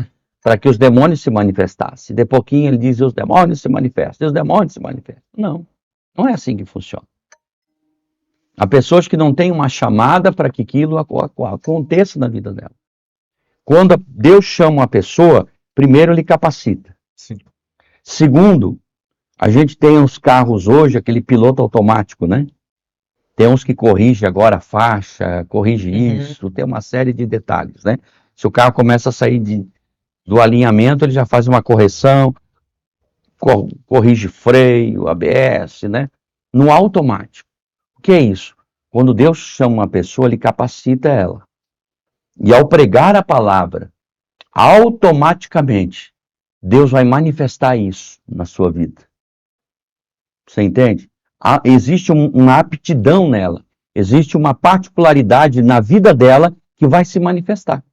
para que os demônios se manifestassem. De pouquinho ele dizia, os demônios se manifestam, os demônios se manifestam. Não, não é assim que funciona. Há pessoas que não têm uma chamada para que aquilo aconteça na vida dela. Quando Deus chama uma pessoa, primeiro ele capacita. Sim. Segundo, a gente tem uns carros hoje, aquele piloto automático, né? Tem uns que corrige agora a faixa, corrige isso, tem uma série de detalhes, né? Se o carro começa a sair do alinhamento, ele já faz uma correção, corrige freio, ABS, né? No automático. O que é isso? Quando Deus chama uma pessoa, ele capacita ela. E ao pregar a palavra, automaticamente, Deus vai manifestar isso na sua vida. Você entende? Existe uma aptidão nela, existe uma particularidade na vida dela que vai se manifestar.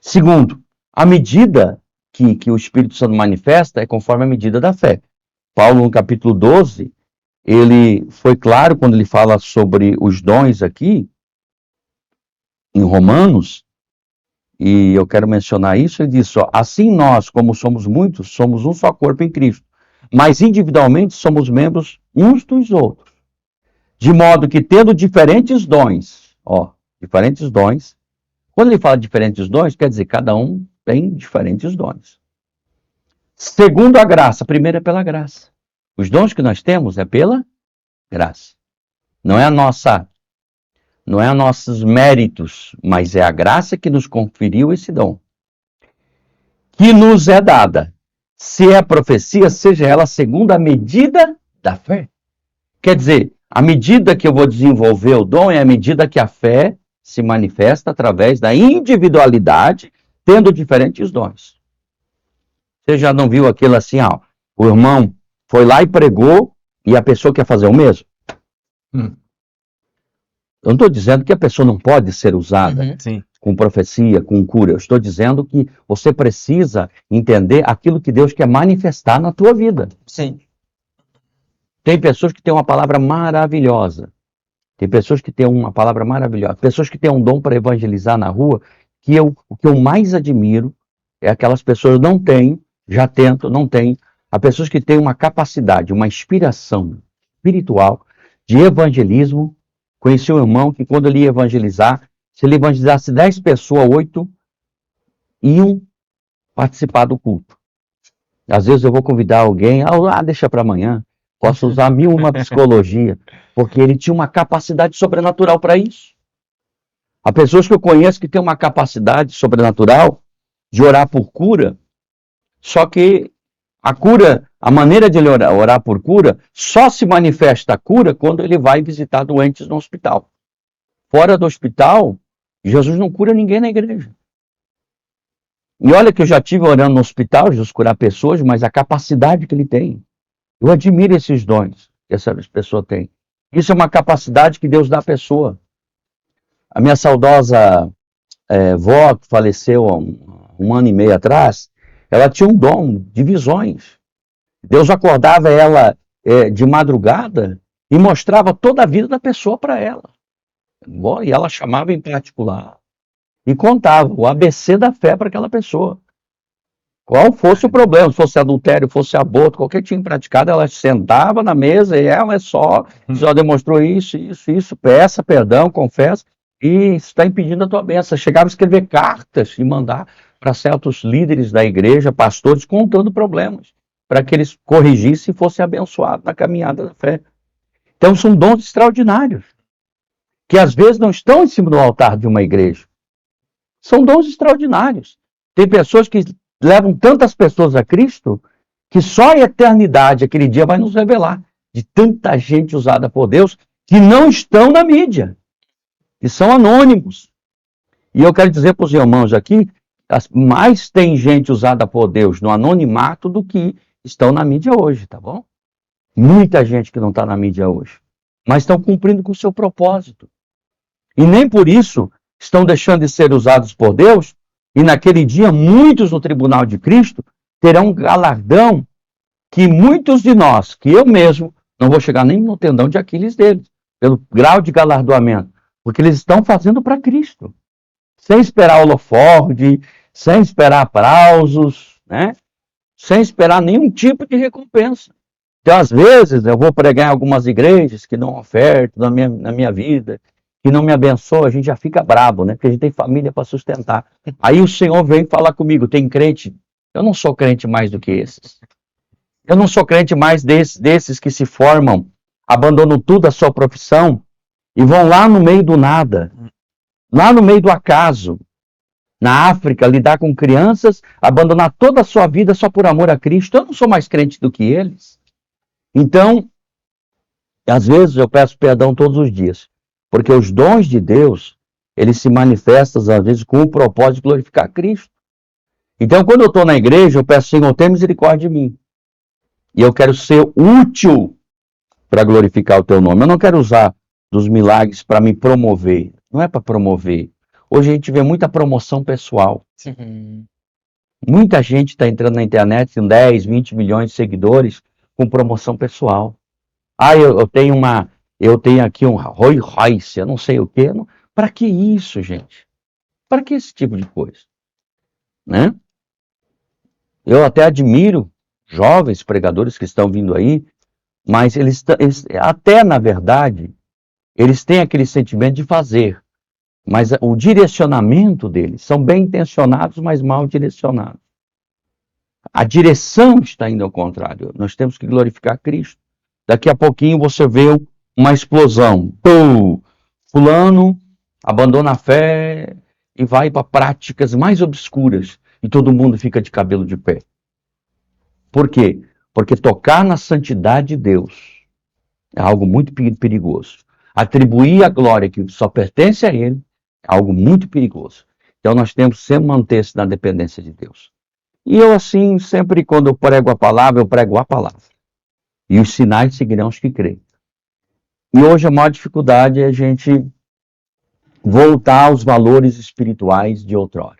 Segundo, a medida que o Espírito Santo manifesta é conforme a medida da fé. Paulo, no capítulo 12, ele foi claro quando ele fala sobre os dons aqui, em Romanos, e eu quero mencionar isso, ele diz só, assim nós, como somos muitos, somos um só corpo em Cristo, mas individualmente somos membros uns dos outros. De modo que tendo diferentes dons, diferentes dons, quando ele fala diferentes dons, quer dizer, cada um tem diferentes dons. Segundo a graça, primeiro é pela graça. Os dons que nós temos é pela graça. Não é nossos méritos, mas é a graça que nos conferiu esse dom. Que nos é dada. Se é profecia, seja ela segundo a medida da fé. Quer dizer, a medida que eu vou desenvolver o dom é a medida que a fé se manifesta através da individualidade, tendo diferentes dons. Você já não viu aquilo assim, o irmão foi lá e pregou e a pessoa quer fazer o mesmo? Eu não estou dizendo que a pessoa não pode ser usada com profecia, com cura. Eu estou dizendo que você precisa entender aquilo que Deus quer manifestar na tua vida. Sim. Tem pessoas que têm uma palavra maravilhosa. Tem pessoas que têm uma palavra maravilhosa. Pessoas que têm um dom para evangelizar na rua, o que eu mais admiro é aquelas pessoas não têm, já tentam, não têm. Há pessoas que têm uma capacidade, uma inspiração espiritual de evangelismo. Conheci um irmão que quando ele ia evangelizar, se ele evangelizasse 10 pessoas, 8 iam participar do culto. Às vezes eu vou convidar alguém, deixa para amanhã, posso usar 1001 psicologia, porque ele tinha uma capacidade sobrenatural para isso. Há pessoas que eu conheço que têm uma capacidade sobrenatural de orar por cura, só que a cura, a maneira de ele orar por cura, só se manifesta a cura quando ele vai visitar doentes no hospital. Fora do hospital, Jesus não cura ninguém na igreja. E olha que eu já estive orando no hospital, Jesus curar pessoas, mas a capacidade que ele tem. Eu admiro esses dons que essa pessoa tem. Isso é uma capacidade que Deus dá à pessoa. A minha saudosa vó, que faleceu há um ano e meio atrás, ela tinha um dom de visões. Deus acordava ela de madrugada e mostrava toda a vida da pessoa para ela. E ela chamava em particular e contava o ABC da fé para aquela pessoa. Qual fosse o problema, se fosse adultério, fosse aborto, qualquer tipo praticado, ela sentava na mesa e ela só demonstrou isso, peça perdão, confessa, e está impedindo a tua bênção. Chegava a escrever cartas e mandar para certos líderes da igreja, pastores, contando problemas, para que eles corrigissem e fossem abençoados na caminhada da fé. Então são dons extraordinários, que às vezes não estão em cima do altar de uma igreja. São dons extraordinários. Tem pessoas que levam tantas pessoas a Cristo que só a eternidade, aquele dia, vai nos revelar de tanta gente usada por Deus que não estão na mídia, que são anônimos. E eu quero dizer para os irmãos aqui, mais tem gente usada por Deus no anonimato do que estão na mídia hoje, tá bom? Muita gente que não está na mídia hoje, mas estão cumprindo com o seu propósito. E nem por isso estão deixando de ser usados por Deus, e naquele dia muitos no tribunal de Cristo terão um galardão que muitos de nós, que eu mesmo, não vou chegar nem no tendão de Aquiles deles, pelo grau de galardoamento, porque eles estão fazendo para Cristo, sem esperar holofote, sem esperar aplausos, né? Sem esperar nenhum tipo de recompensa. Então, às vezes, eu vou pregar em algumas igrejas que não ofertam na minha vida, que não me abençoam, a gente já fica bravo, né? Porque a gente tem família para sustentar. Aí o Senhor vem falar comigo, tem crente? Eu não sou crente mais do que esses. Eu não sou crente mais desses que se formam, abandonam tudo a sua profissão e vão lá no meio do nada, lá no meio do acaso, na África, lidar com crianças, abandonar toda a sua vida só por amor a Cristo. Eu não sou mais crente do que eles. Então, às vezes eu peço perdão todos os dias, porque os dons de Deus, eles se manifestam às vezes com o propósito de glorificar Cristo. Então, quando eu estou na igreja, eu peço, Senhor, tenha misericórdia de mim. E eu quero ser útil para glorificar o teu nome. Eu não quero usar dos milagres para me promover. Não é para promover. Hoje a gente vê muita promoção pessoal. Muita gente está entrando na internet com 10, 20 milhões de seguidores com promoção pessoal. Eu tenho aqui um Rolls Royce, eu não sei o quê. Para que isso, gente? Para que esse tipo de coisa? Né? Eu até admiro jovens pregadores que estão vindo aí, mas eles até, na verdade, eles têm aquele sentimento de fazer, mas o direcionamento deles são bem intencionados, mas mal direcionados. A direção está indo ao contrário. Nós temos que glorificar Cristo. Daqui a pouquinho você vê uma explosão. Pum! Fulano abandona a fé e vai para práticas mais obscuras e todo mundo fica de cabelo de pé. Por quê? Porque tocar na santidade de Deus é algo muito perigoso. Atribuir a glória que só pertence a Ele é algo muito perigoso. Então nós temos que sempre manter-se na dependência de Deus. E eu assim, sempre quando eu prego a palavra, eu prego a palavra. E os sinais seguirão os que creem. E hoje a maior dificuldade é a gente voltar aos valores espirituais de outrora.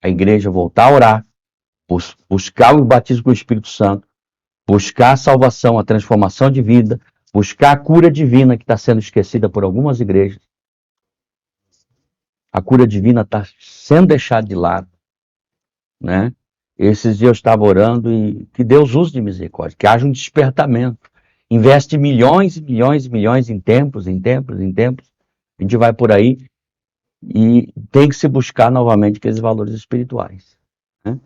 A igreja voltar a orar, buscar o batismo com o Espírito Santo, buscar a salvação, a transformação de vida, buscar a cura divina que está sendo esquecida por algumas igrejas. A cura divina está sendo deixada de lado, né? Esses dias eu estava orando e que Deus use de misericórdia, que haja um despertamento. Investe milhões e milhões e milhões em templos. A gente vai por aí e tem que se buscar novamente aqueles valores espirituais. Né?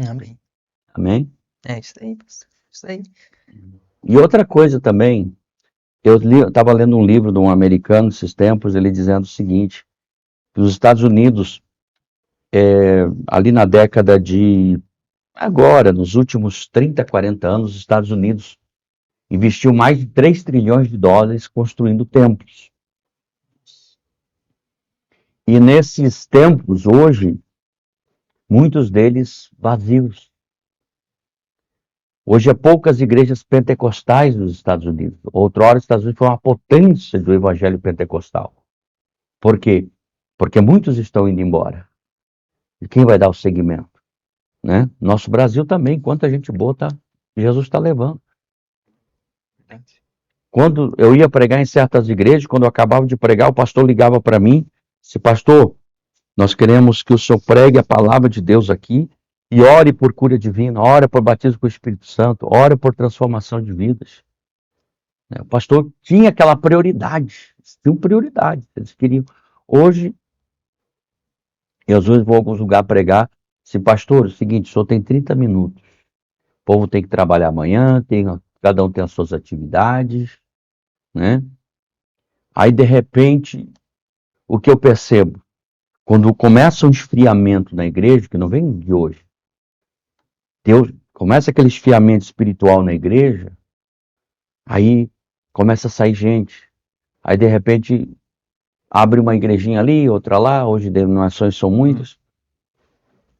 Amém. Amém? É isso aí, pastor. Isso aí. E outra coisa também, eu estava lendo um livro de um americano esses tempos, ele dizendo o seguinte, que os Estados Unidos, ali na década de... Agora, nos últimos 30, 40 anos, os Estados Unidos investiu mais de 3 trilhões de dólares construindo templos. E nesses templos, hoje, muitos deles vazios. Hoje há poucas igrejas pentecostais nos Estados Unidos. Outrora, os Estados Unidos foi uma potência do evangelho pentecostal. Por quê? Porque muitos estão indo embora. E quem vai dar o seguimento? Né? Nosso Brasil também, quanta gente boa Jesus está levando. Quando eu ia pregar em certas igrejas, quando eu acabava de pregar, o pastor ligava para mim, disse, pastor, nós queremos que o senhor pregue a palavra de Deus aqui e ore por cura divina, ore por batismo com o Espírito Santo, ore por transformação de vidas. O pastor tinha aquela prioridade, tinha prioridade, eles queriam. Hoje, eu às vezes vou a alguns lugares pregar, se pastor, é o seguinte, o senhor tem 30 minutos, o povo tem que trabalhar amanhã, cada um tem as suas atividades, né? Aí, de repente, o que eu percebo? Quando começa um esfriamento na igreja, que não vem de hoje, Deus começa aquele esfriamento espiritual na igreja, aí começa a sair gente. Aí, de repente, abre uma igrejinha ali, outra lá, hoje denominações são muitas.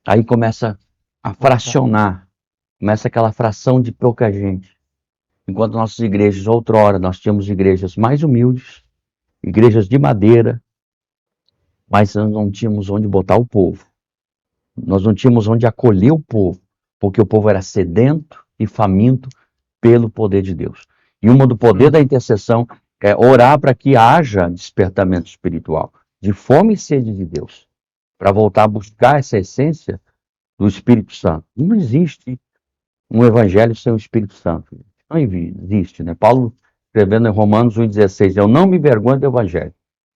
Aí começa a fracionar, começa aquela fração de pouca gente. Enquanto nossas igrejas, outrora, nós tínhamos igrejas mais humildes, igrejas de madeira, mas nós não tínhamos onde botar o povo. Nós não tínhamos onde acolher o povo, porque o povo era sedento e faminto pelo poder de Deus. E uma do poder da intercessão é orar para que haja despertamento espiritual, de fome e sede de Deus, para voltar a buscar essa essência do Espírito Santo. Não existe um evangelho sem o Espírito Santo. Não existe, né? Paulo, escrevendo em Romanos 1,16, eu não me envergonho do evangelho,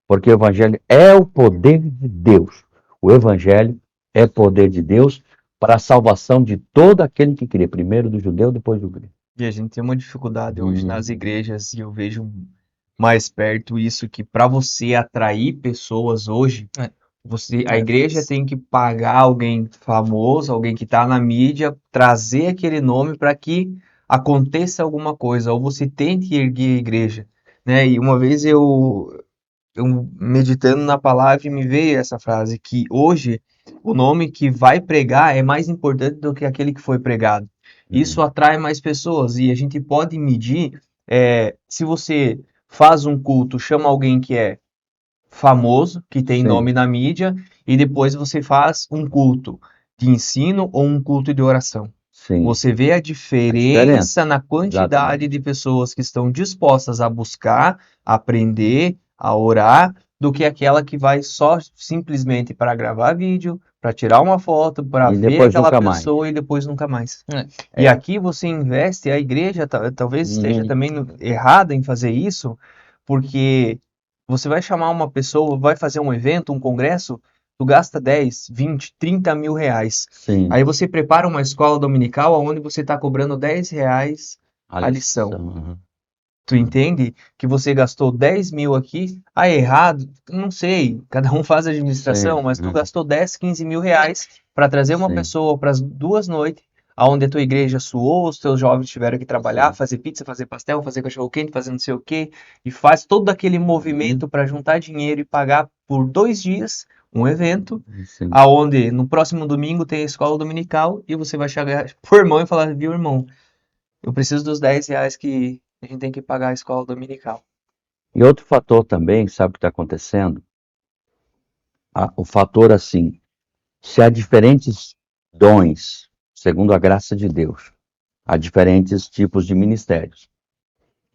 porque o evangelho é o poder de Deus. O evangelho é poder de Deus para a salvação de todo aquele que crê, primeiro do judeu, depois do grego. E a gente tem uma dificuldade hoje nas igrejas, e eu vejo mais perto isso, que para você atrair pessoas hoje, a igreja tem que pagar alguém famoso, alguém que está na mídia, trazer aquele nome para que aconteça alguma coisa, ou você tente erguer a igreja, né? E uma vez eu meditando na palavra me veio essa frase, que hoje o nome que vai pregar é mais importante do que aquele que foi pregado. Isso atrai mais pessoas, e a gente pode medir, se você faz um culto, chama alguém que é famoso, que tem Sim. nome na mídia, e depois você faz um culto de ensino ou um culto de oração. Sim. Você vê a diferença na quantidade Exatamente. de pessoas que estão dispostas a buscar, a aprender, a orar, do que aquela que vai só simplesmente para gravar vídeo, para tirar uma foto, para E ver depois aquela nunca mais. pessoa e depois nunca mais. E aqui você investe, a igreja talvez esteja também errada em fazer isso, porque você vai chamar uma pessoa, vai fazer um evento, um congresso, tu gasta 10, 20, 30 mil reais. Sim. Aí você prepara uma escola dominical onde você está cobrando 10 reais a lição. Uhum. Tu entende que você gastou 10 mil aqui? Ah, é errado? Não sei, cada um faz a administração, Sim. mas tu gastou 10, 15 mil reais para trazer uma Sim. pessoa para as 2 noites, aonde a tua igreja suou, os teus jovens tiveram que trabalhar, Sim. fazer pizza, fazer pastel, fazer cachorro-quente, fazer não sei o quê, e faz todo aquele movimento para juntar dinheiro e pagar por 2 dias um evento, Sim. aonde no próximo domingo tem a escola dominical e você vai chegar pro irmão e falar, viu, irmão, eu preciso dos 10 reais que a gente tem que pagar a escola dominical. E outro fator também, sabe o que está acontecendo? O fator assim, se há diferentes dons, segundo a graça de Deus, há diferentes tipos de ministérios.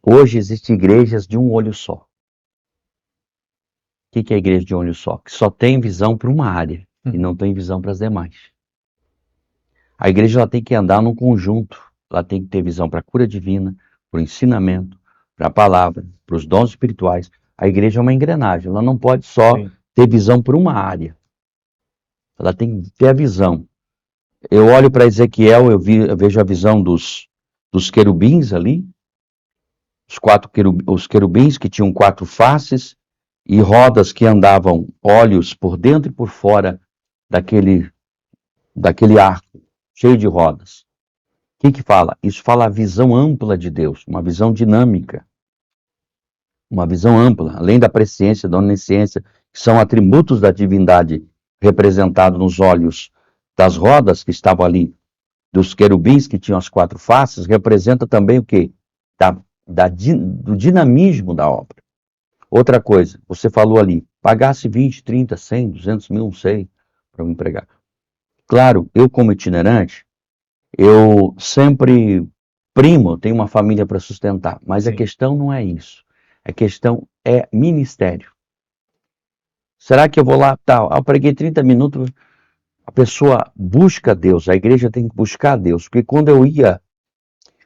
Hoje existem igrejas de um olho só. O que é a igreja de um olho só? Que só tem visão para uma área e não tem visão para as demais. A igreja ela tem que andar num conjunto, ela tem que ter visão para a cura divina, para o ensinamento, para a palavra, para os dons espirituais. A igreja é uma engrenagem, ela não pode só ter visão por uma área. Ela tem que ter a visão. Eu olho para Ezequiel, eu vejo a visão dos querubins ali, os querubins que tinham 4 faces e rodas que andavam olhos por dentro e por fora daquele arco, cheio de rodas. O que fala? Isso fala a visão ampla de Deus, uma visão dinâmica. Uma visão ampla, além da presciência, da onisciência, que são atributos da divindade representados nos olhos das rodas que estavam ali, dos querubins que tinham as 4 faces, representa também o quê? Do dinamismo da obra. Outra coisa, você falou ali, pagasse 20, 30, 100, 200 mil, não sei, para me empregar. Claro, eu como itinerante, eu sempre primo, tenho uma família para sustentar, mas a questão não é isso. A questão é ministério. Será que eu vou lá, eu preguei 30 minutos, a pessoa busca Deus, a igreja tem que buscar Deus, porque quando eu ia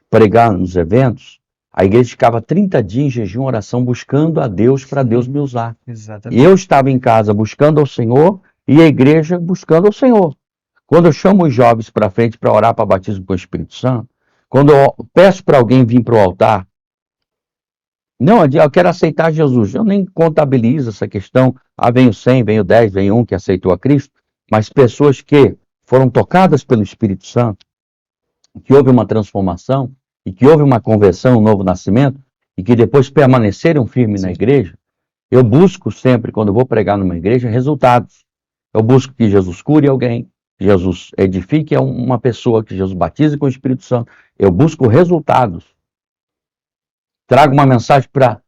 pregar nos eventos, a igreja ficava 30 dias em jejum, oração, buscando a Deus para Deus me usar. Exatamente. Eu estava em casa buscando ao Senhor e a igreja buscando ao Senhor. Quando eu chamo os jovens para frente para orar para batismo com o Espírito Santo, quando eu peço para alguém vir para o altar Não, eu quero aceitar Jesus. Eu nem contabilizo essa questão. Ah, vem o 100, vem o 10, vem um que aceitou a Cristo. Mas pessoas que foram tocadas pelo Espírito Santo, que houve uma transformação, e que houve uma conversão, um novo nascimento, e que depois permaneceram firmes na igreja, eu busco sempre, quando eu vou pregar numa igreja, resultados. Eu busco que Jesus cure alguém, que Jesus edifique uma pessoa, que Jesus batize com o Espírito Santo. Eu busco resultados. Trago uma mensagem para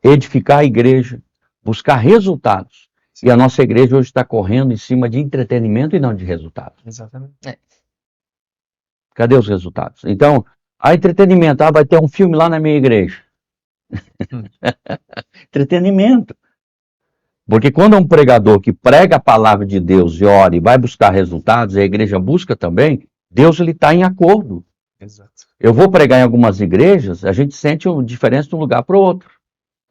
edificar a igreja, buscar resultados. E a nossa igreja hoje está correndo em cima de entretenimento e não de resultados. Exatamente. Cadê os resultados? Então, entretenimento. Vai ter um filme lá na minha igreja. Entretenimento. Porque quando é um pregador que prega a palavra de Deus e ora e vai buscar resultados, e a igreja busca também, Deus ele está em acordo. Exato. Eu vou pregar em algumas igrejas, a gente sente a diferença de um lugar para o outro.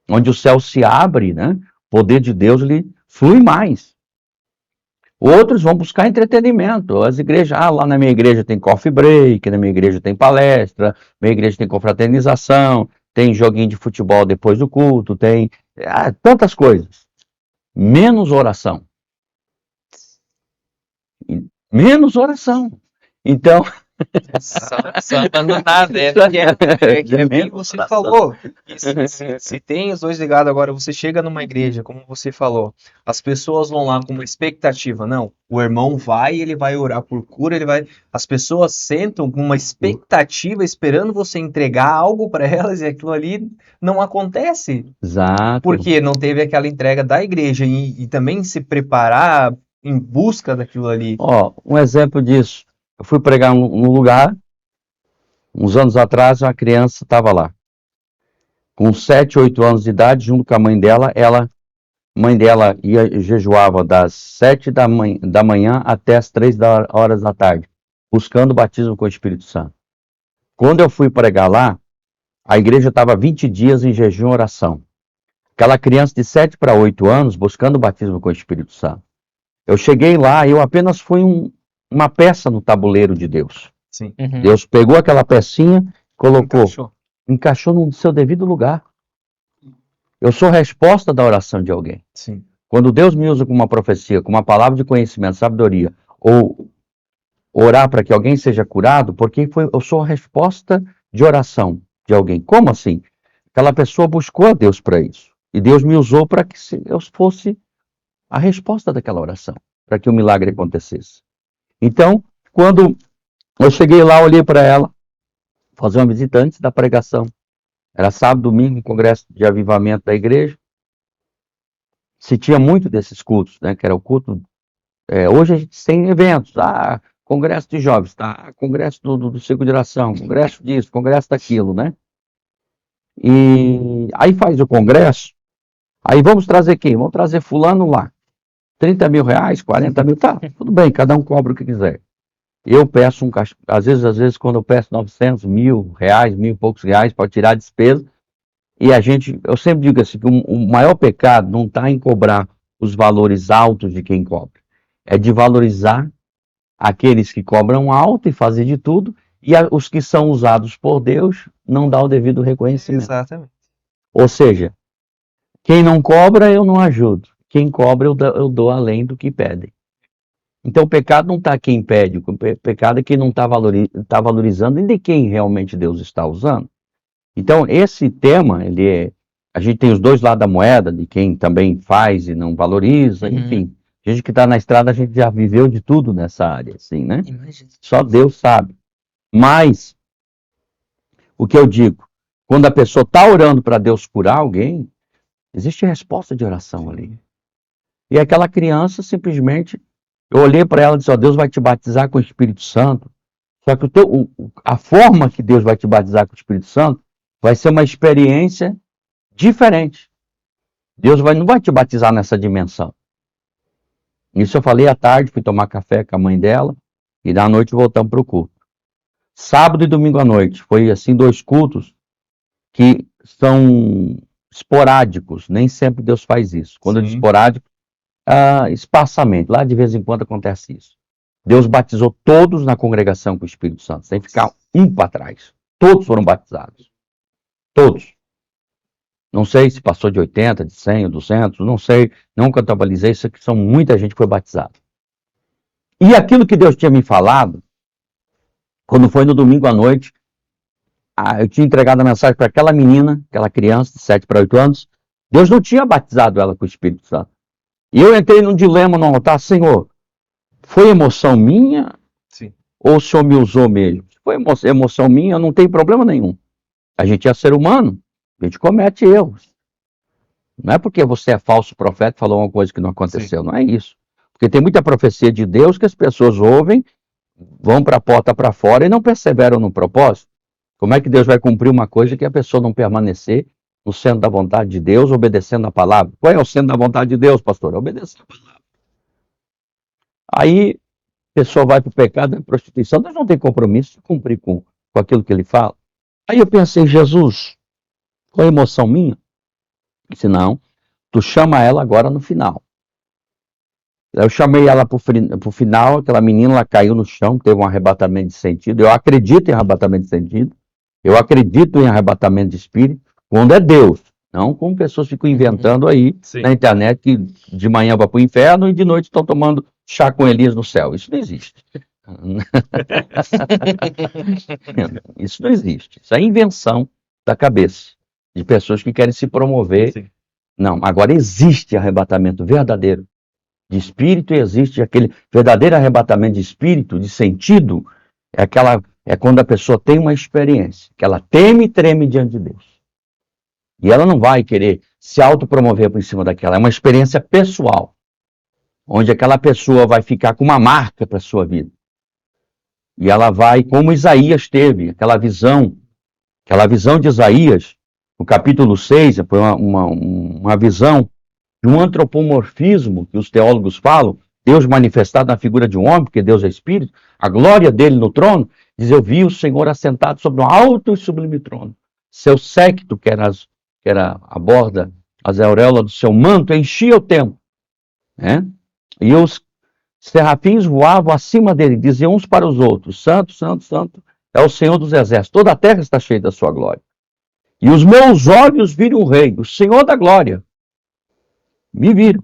Onde o céu se abre, né? O poder de Deus ele flui mais. Outros vão buscar entretenimento. As igrejas, lá na minha igreja tem coffee break, na minha igreja tem palestra, na minha igreja tem confraternização, tem joguinho de futebol depois do culto, tem tantas coisas. Menos oração. Menos oração. Então, Samba não nada, que você falou. Se tem os dois ligados agora, você chega numa igreja, como você falou, as pessoas vão lá com uma expectativa. Não, o irmão vai, ele vai orar por cura, ele vai. As pessoas sentam com uma expectativa, esperando você entregar algo para elas, e aquilo ali não acontece. exato. Porque não teve aquela entrega da igreja e também se preparar em busca daquilo ali. Um exemplo disso. Eu fui pregar num lugar, uns anos atrás, uma criança estava lá. Com 7, 8 anos de idade, junto com a mãe dela, a mãe dela jejuava das 7 da manhã até as 3 horas da tarde, buscando o batismo com o Espírito Santo. Quando eu fui pregar lá, a igreja estava 20 dias em jejum e oração. Aquela criança de 7 para 8 anos, buscando o batismo com o Espírito Santo. Eu cheguei lá e eu apenas fui uma peça no tabuleiro de Deus. Sim. Uhum. Deus pegou aquela pecinha, colocou, Encaixou. encaixou no seu devido lugar. Eu sou resposta da oração de alguém. Sim. Quando Deus me usa com uma profecia, com uma palavra de conhecimento, sabedoria, ou orar para que alguém seja curado, porque eu sou a resposta de oração de alguém. Como assim? Aquela pessoa buscou a Deus para isso. E Deus me usou para que eu fosse a resposta daquela oração, para que o milagre acontecesse. Então, quando eu cheguei lá, olhei para ela, fazer uma visita antes da pregação. Era sábado, domingo, congresso de avivamento da igreja. Se tinha muito desses cultos, né? Que era o culto. Hoje a gente tem eventos, congresso de jovens, congresso do ciclo de oração, congresso disso, congresso daquilo, né? E aí faz o congresso, aí vamos trazer quem? Vamos trazer fulano lá. 30 mil reais, 40 mil, tudo bem, cada um cobra o que quiser. Eu peço às vezes quando eu peço 900, mil reais, mil e poucos reais para tirar a despesa, e eu sempre digo assim, que o maior pecado não está em cobrar os valores altos de quem cobra, é de valorizar aqueles que cobram alto e fazer de tudo, e os que são usados por Deus não dá o devido reconhecimento. Exatamente. Ou seja, quem não cobra eu não ajudo, quem cobra eu dou além do que pedem. Então o pecado não está quem pede, o pecado é quem não está valorizando e de quem realmente Deus está usando. Então esse tema, a gente tem os dois lados da moeda, de quem também faz e não valoriza, enfim. A gente que está na estrada, a gente já viveu de tudo nessa área, assim, né? Imagina. Só Deus sabe. Mas, o que eu digo, quando a pessoa está orando para Deus curar alguém, existe resposta de oração ali. E aquela criança simplesmente, eu olhei para ela e disse, Deus vai te batizar com o Espírito Santo. Só que a forma que Deus vai te batizar com o Espírito Santo vai ser uma experiência diferente. Deus não vai te batizar nessa dimensão. Isso eu falei à tarde, fui tomar café com a mãe dela, e da noite voltamos para o culto. Sábado e domingo à noite, foi assim 2 cultos que são esporádicos, nem sempre Deus faz isso. Quando eu digo esporádico, espaçamento, lá de vez em quando acontece isso. Deus batizou todos na congregação com o Espírito Santo, sem ficar um para trás. Todos foram batizados. Todos. Não sei se passou de 80, de 100, ou 200, não sei, não contabilizei, isso aqui são muita gente que foi batizada. E aquilo que Deus tinha me falado, quando foi no domingo à noite, eu tinha entregado a mensagem para aquela menina, aquela criança de 7 para 8 anos, Deus não tinha batizado ela com o Espírito Santo. E eu entrei num dilema no altar, Senhor, foi emoção minha? Sim. Ou o Senhor me usou mesmo? Se foi emoção minha, não tem problema nenhum. A gente é ser humano, a gente comete erros. Não é porque você é falso profeta e falou uma coisa que não aconteceu, não é isso. Porque tem muita profecia de Deus que as pessoas ouvem, vão para a porta para fora e não perseveram no propósito. Como é que Deus vai cumprir uma coisa que a pessoa não permanecer no centro da vontade de Deus, obedecendo a palavra? Qual é o centro da vontade de Deus, pastor? Obedecer a palavra. Aí a pessoa vai para o pecado, a prostituição, Deus não tem compromisso de cumprir com aquilo que ele fala. Aí eu pensei, Jesus, foi emoção minha? Disse, não, tu chama ela agora no final. Eu chamei ela para o final, aquela menina, ela caiu no chão, teve um arrebatamento de sentido. Eu acredito em arrebatamento de sentido. Eu acredito em arrebatamento de espírito, quando é Deus. Não como pessoas ficam inventando aí na internet que de manhã vai para o inferno e de noite estão tomando chá com Elias no céu. Isso não existe. Isso não existe. Isso é invenção da cabeça de pessoas que querem se promover. Sim. Não, agora existe arrebatamento verdadeiro de espírito e existe aquele verdadeiro arrebatamento de espírito, de sentido, é quando a pessoa tem uma experiência, que ela teme e treme diante de Deus. E ela não vai querer se autopromover por cima daquela, é uma experiência pessoal, onde aquela pessoa vai ficar com uma marca para a sua vida. E ela vai, como Isaías teve, aquela visão de Isaías, no capítulo 6, foi uma visão de um antropomorfismo que os teólogos falam, Deus manifestado na figura de um homem, porque Deus é espírito, a glória dele no trono, diz, eu vi o Senhor assentado sobre um alto e sublime trono. Seu séquito, que era a borda, as auréolas do seu manto, enchia o templo. Né? E os serafins voavam acima dele, diziam uns para os outros, santo, santo, santo, é o Senhor dos exércitos, toda a terra está cheia da sua glória. E os meus olhos viram o Rei, o Senhor da glória. Me viram.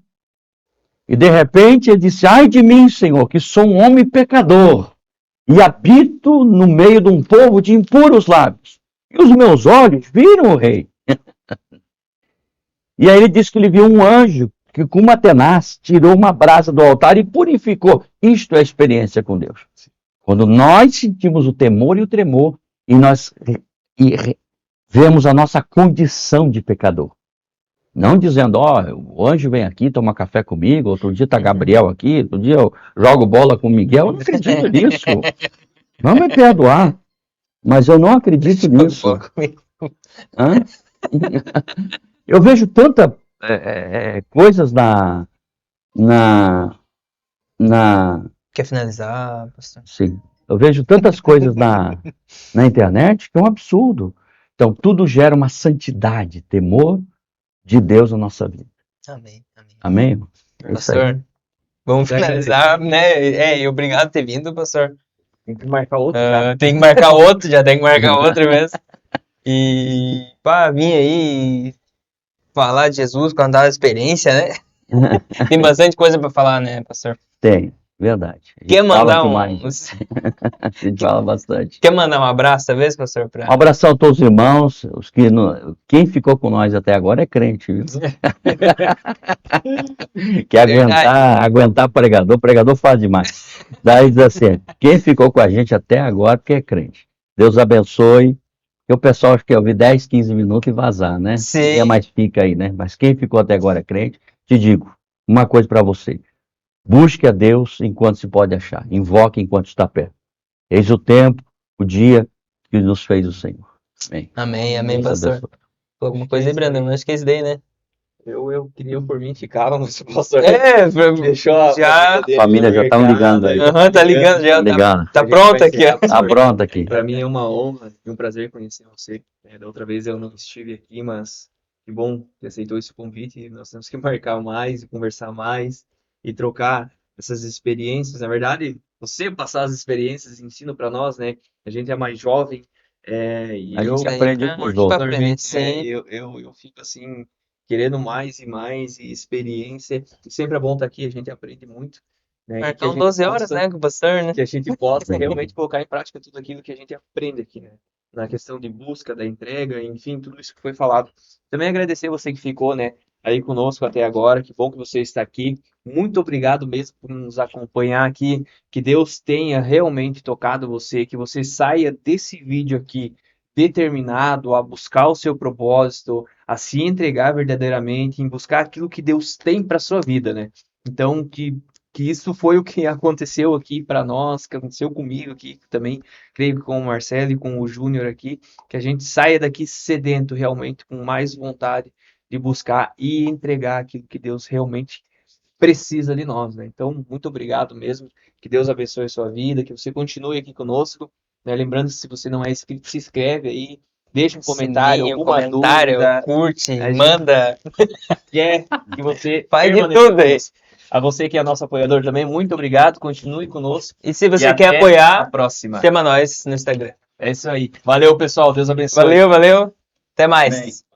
E de repente ele disse, ai de mim, Senhor, que sou um homem pecador, e habito no meio de um povo de impuros lábios. E os meus olhos viram o Rei. E aí ele disse que ele viu um anjo que com uma tenaz tirou uma brasa do altar e purificou. Isto é a experiência com Deus. Quando nós sentimos o temor e o tremor, e nós vemos a nossa condição de pecador. Não dizendo, o anjo vem aqui tomar café comigo, outro dia tá Gabriel aqui, outro dia eu jogo bola com o Miguel. Eu não acredito nisso. Não me perdoar, mas eu não acredito nisso. Hã? Eu vejo tantas coisas Quer finalizar, pastor? Sim. Eu vejo tantas coisas na internet que é um absurdo. Então, tudo gera uma santidade, temor de Deus na nossa vida. Amém, amém. Amém, irmão? É isso aí. Pastor, vamos finalizar, né? E obrigado por ter vindo, pastor. Tem que marcar outro já. Tem que marcar outro, já tem que marcar outro mesmo. E pá, vir aí falar de Jesus, contar a experiência, né? Tem bastante coisa para falar, né, pastor? Tem, verdade. A gente Quer mandar fala demais. A gente fala bastante. Quer mandar um abraço, talvez, pastor? Um abração a todos os irmãos. Quem ficou com nós até agora é crente, viu? Que aguentar pregador faz demais. Daí diz assim, quem ficou com a gente até agora porque é crente. Deus abençoe. E o pessoal acho que eu ouvi 10, 15 minutos e vazar, né? Sim. Quem é mais fica aí, né? Mas quem ficou até agora é crente, te digo uma coisa para você. Busque a Deus enquanto se pode achar. Invoque enquanto está perto. Eis o tempo, o dia que nos fez o Senhor. Amém. Amém, amém, Deus pastor. abençoe. Alguma coisa aí, Brandon? Acho que é isso daí, né? Eu queria por mim ficava, mas o pastor Deixou já. A família já estão ligando aí. Tá ligando já. Ligando. Tá pronto aqui, ó. Tá pronto aqui. Para mim é uma honra e um prazer conhecer você. Da outra vez eu não estive aqui, mas que bom que aceitou esse convite. Nós temos que marcar mais e conversar mais e trocar essas experiências. Na verdade, você passar as experiências ensina para nós, né? A gente é mais jovem, E A eu, gente aprende pra- com os pra outros. aprender, particularmente, né, sim. eu fico assim, querendo mais e mais e experiência. E sempre é bom estar aqui, a gente aprende muito, né? E que a Marcão gente 12 horas, possa, né, com o pastor, né? que a gente possa realmente colocar em prática tudo aquilo que a gente aprende aqui, né? Na questão de busca, da entrega, enfim, tudo isso que foi falado. Também agradecer você que ficou, né, aí conosco até agora. Que bom que você está aqui. Muito obrigado mesmo por nos acompanhar aqui. Que Deus tenha realmente tocado você, que você saia desse vídeo aqui determinado a buscar o seu propósito, a se entregar verdadeiramente, em buscar aquilo que Deus tem para sua vida, né? Então, que isso foi o que aconteceu aqui para nós, que aconteceu comigo aqui também, creio que com o Marcelo e com o Júnior aqui, que a gente saia daqui sedento realmente, com mais vontade de buscar e entregar aquilo que Deus realmente precisa de nós, né? Então, muito obrigado mesmo, que Deus abençoe a sua vida, que você continue aqui conosco, né? Lembrando que se você não é inscrito, se inscreve aí, deixa um comentário, Sininho, alguma comentário, dúvida, curte, a gente manda, quer que você faz de permaneça tudo aí. conosco. A você que é nosso apoiador também, muito obrigado, continue conosco E se e você até quer a apoiar, próxima. chama nós no Instagram. É isso aí. Valeu, pessoal. Deus abençoe. Valeu, valeu. Até mais. Amém.